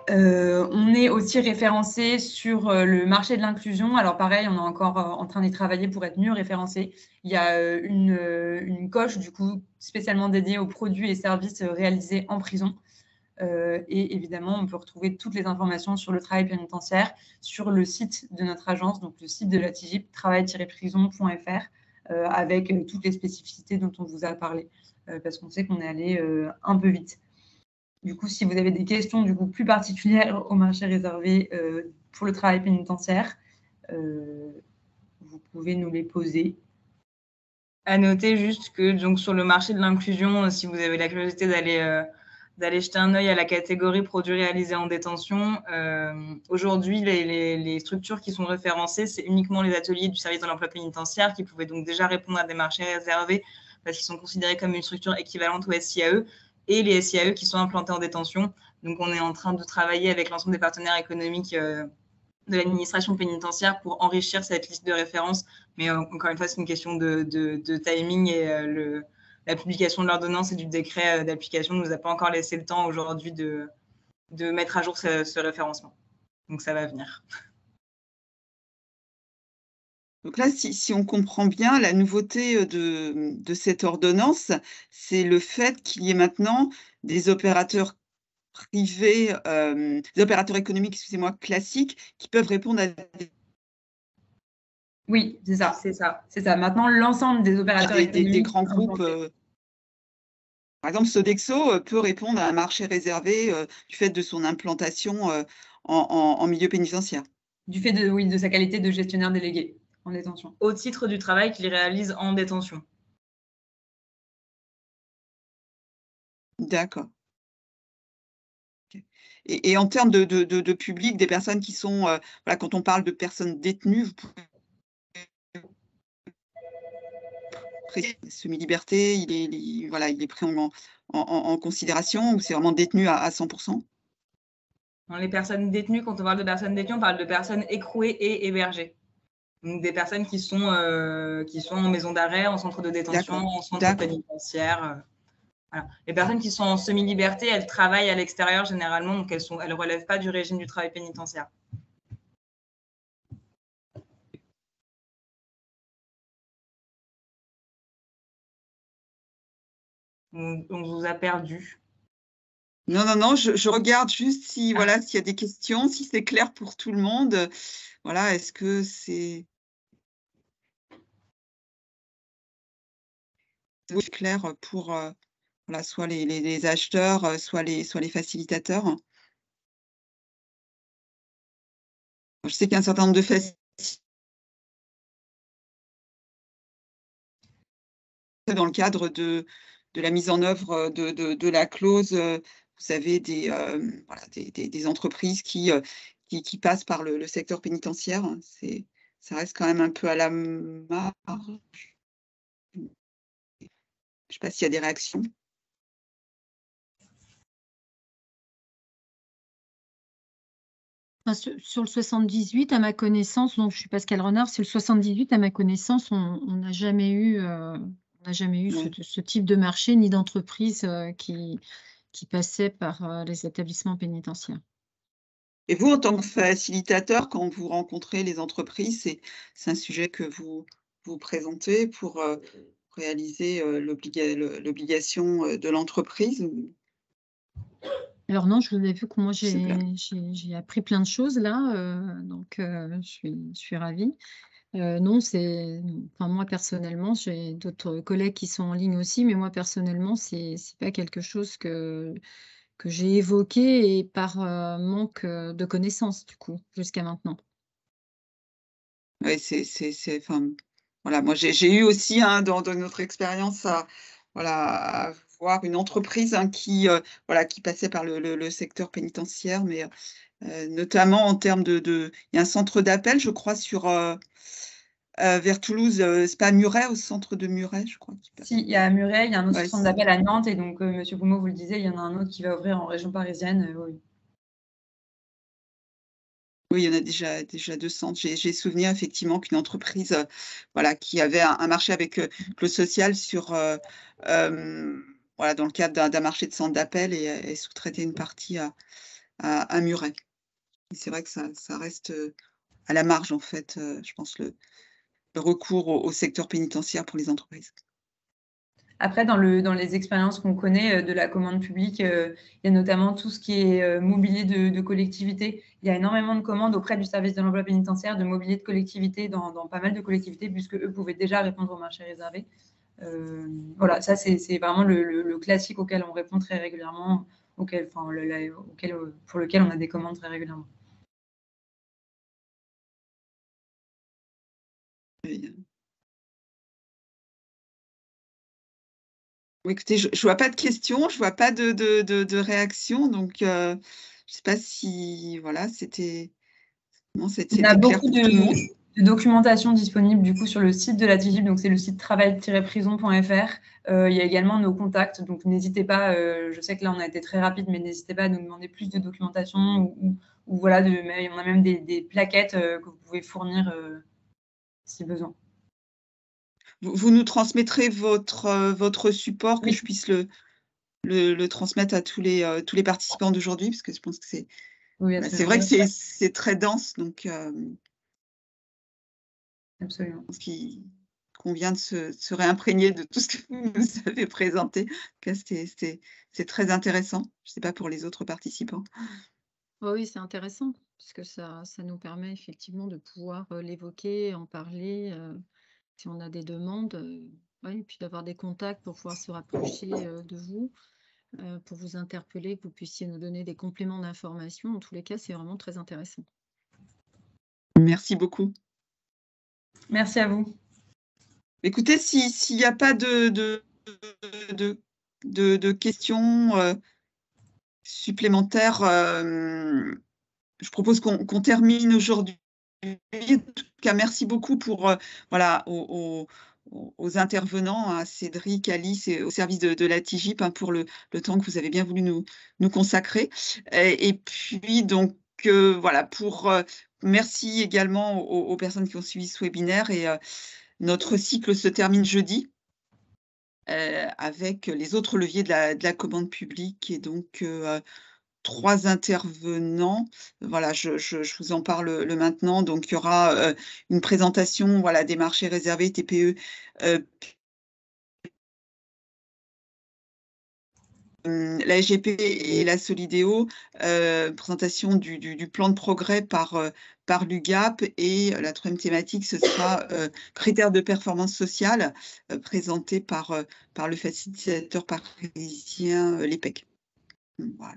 On est aussi référencé sur le marché de l'inclusion. Alors pareil, on est encore en train d'y travailler pour être mieux référencé. Il y a une coche du coup spécialement dédiée aux produits et services réalisés en prison. Et évidemment, on peut retrouver toutes les informations sur le travail pénitentiaire sur le site de notre agence, donc le site de la TIGIP, travail-prison.fr, avec toutes les spécificités dont on vous a parlé, parce qu'on sait qu'on est allé un peu vite. Du coup, si vous avez des questions du coup, plus particulières au marché réservé pour le travail pénitentiaire, vous pouvez nous les poser. À noter juste que donc, sur le marché de l'inclusion, si vous avez la curiosité d'aller jeter un œil à la catégorie produits réalisés en détention, aujourd'hui, les structures qui sont référencées, c'est uniquement les ateliers du service de l'emploi pénitentiaire qui pouvaient donc déjà répondre à des marchés réservés parce qu'ils sont considérés comme une structure équivalente au SIAE. Et les SIAE qui sont implantés en détention. Donc, on est en train de travailler avec l'ensemble des partenaires économiques de l'administration pénitentiaire pour enrichir cette liste de références. Mais encore une fois, c'est une question de timing et la publication de l'ordonnance et du décret d'application ne nous a pas encore laissé le temps aujourd'hui de mettre à jour ce référencement. Donc, ça va venir. Donc là, si on comprend bien, la nouveauté de cette ordonnance, c'est le fait qu'il y ait maintenant des opérateurs privés, des opérateurs économiques, excusez-moi, classiques, qui peuvent répondre à des... Oui, c'est ça, c'est ça, c'est ça. Maintenant, l'ensemble des opérateurs économiques... Des grands groupes... par exemple, Sodexo peut répondre à un marché réservé du fait de son implantation en milieu pénitentiaire. Du fait de sa qualité de gestionnaire délégué en détention. Au titre du travail qu'il réalise en détention. D'accord. Okay. Et en termes de public, des personnes qui sont, voilà, quand on parle de personnes détenues, vous pouvez semi-liberté, il est pris en considération ou c'est vraiment détenu à 100%? Les personnes détenues, quand on parle de personnes détenues, on parle de personnes écrouées et hébergées. Donc, des personnes qui sont en maison d'arrêt, en centre de détention, en centre pénitentiaire. Voilà. Les personnes qui sont en semi-liberté, elles travaillent à l'extérieur généralement, donc elles ne relèvent pas du régime du travail pénitentiaire. On vous a perdu. Non, je regarde juste si voilà s'il y a des questions, si c'est clair pour tout le monde. Voilà, est-ce que c'est clair pour voilà, soit les acheteurs, soit les facilitateurs? Je sais qu'il y a un certain nombre de facilitateurs dans le cadre de la mise en œuvre de la clause. Vous avez voilà, des entreprises qui passent par le secteur pénitentiaire. Ça reste quand même un peu à la marge. Je ne sais pas s'il y a des réactions. Sur le 78, à ma connaissance, donc je suis Pascal Renard, sur le 78, à ma connaissance, on n'a jamais eu, ce type de marché ni d'entreprise qui passait par les établissements pénitentiaires. Et vous, en tant que facilitateur, quand vous rencontrez les entreprises, c'est un sujet que vous présentez pour réaliser l'obligation de l'entreprise? Alors non, je vous avoue que moi, j'ai appris plein de choses là, donc je suis ravie. Non, enfin, moi personnellement, j'ai d'autres collègues qui sont en ligne aussi, mais moi personnellement, c'est pas quelque chose que j'ai évoqué et par manque de connaissances du coup, jusqu'à maintenant. Oui, enfin, voilà, moi j'ai eu aussi dans notre expérience à voir une entreprise qui voilà, qui passait par le secteur pénitentiaire, mais notamment en termes il y a un centre d'appel, je crois, vers Toulouse, c'est pas Muret, au centre de Muret, je crois. Si, il y a Muret, il y a un autre centre d'appel à Nantes, et donc Monsieur Boumeau vous le disait, il y en a un autre qui va ouvrir en région parisienne. Oui. Oui, il y en a déjà 2 centres. J'ai souvenir effectivement qu'une entreprise voilà, qui avait un marché avec le social voilà, dans le cadre d'un marché de centre d'appel, et sous-traitait une partie à Muret. C'est vrai que ça reste à la marge, en fait, je pense, le recours au secteur pénitentiaire pour les entreprises. Après, dans les expériences qu'on connaît de la commande publique, il y a notamment tout ce qui est mobilier de collectivité. Il y a énormément de commandes auprès du service de l'emploi pénitentiaire de mobilier de collectivité dans pas mal de collectivités, puisque eux pouvaient déjà répondre au marché réservé. Voilà, ça c'est vraiment le classique auquel on répond très régulièrement, pour lequel on a des commandes très régulièrement. Écoutez, je vois pas de questions, je vois pas de réactions, donc je ne sais pas si voilà, c'était Il y a beaucoup de documentation disponible du coup sur le site de la TIGIP, donc c'est le site travail-prison.fr. Il y a également nos contacts, donc n'hésitez pas, je sais que là on a été très rapide, mais n'hésitez pas à nous demander plus de documentation, ou voilà, on a même des plaquettes que vous pouvez fournir si besoin. Vous nous transmettrez votre support, que je puisse le transmettre à tous les participants d'aujourd'hui, parce que je pense que c'est vrai que c'est très dense, donc absolument. je pense qu'on vient de se réimprégner de tout ce que vous nous avez présenté. En tout cas, c'est très intéressant. Je ne sais pas pour les autres participants. Oui, c'est intéressant, parce que ça nous permet effectivement de pouvoir l'évoquer, en parler, si on a des demandes, et puis d'avoir des contacts pour pouvoir se rapprocher de vous, pour vous interpeller, que vous puissiez nous donner des compléments d'information. En tous les cas, c'est vraiment très intéressant. Merci beaucoup. Merci à vous. Écoutez, s'il n'y a pas de questions supplémentaires, je propose qu'on termine aujourd'hui. En tout cas, merci beaucoup pour voilà, aux intervenants, à Cédric, Alice, et au service de la TIGIP, pour le temps que vous avez bien voulu nous consacrer. Et puis donc voilà, merci également aux personnes qui ont suivi ce webinaire, et notre cycle se termine jeudi avec les autres leviers de la commande publique, et donc 3 intervenants. Voilà, je vous en parle maintenant. Donc il y aura une présentation, voilà, des marchés réservés TPE la SGP et la Solidéo, présentation du plan de progrès par l'UGAP, et la troisième thématique, ce sera critères de performance sociale, présenté par le facilitateur parisien l'EPEC. Voilà.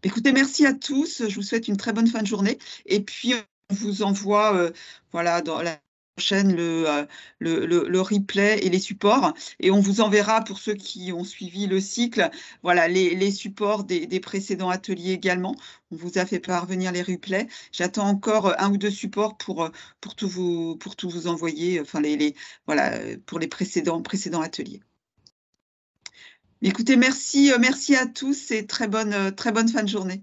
Écoutez, merci à tous. Je vous souhaite une très bonne fin de journée. Et puis, on vous envoie voilà, dans la prochaine le replay et les supports. Et on vous enverra, pour ceux qui ont suivi le cycle, voilà, les supports des précédents ateliers également. On vous a fait parvenir les replays. J'attends encore 1 ou 2 supports pour tout vous envoyer, enfin, voilà, pour les précédents ateliers. Écoutez, merci à tous et très bonne fin de journée.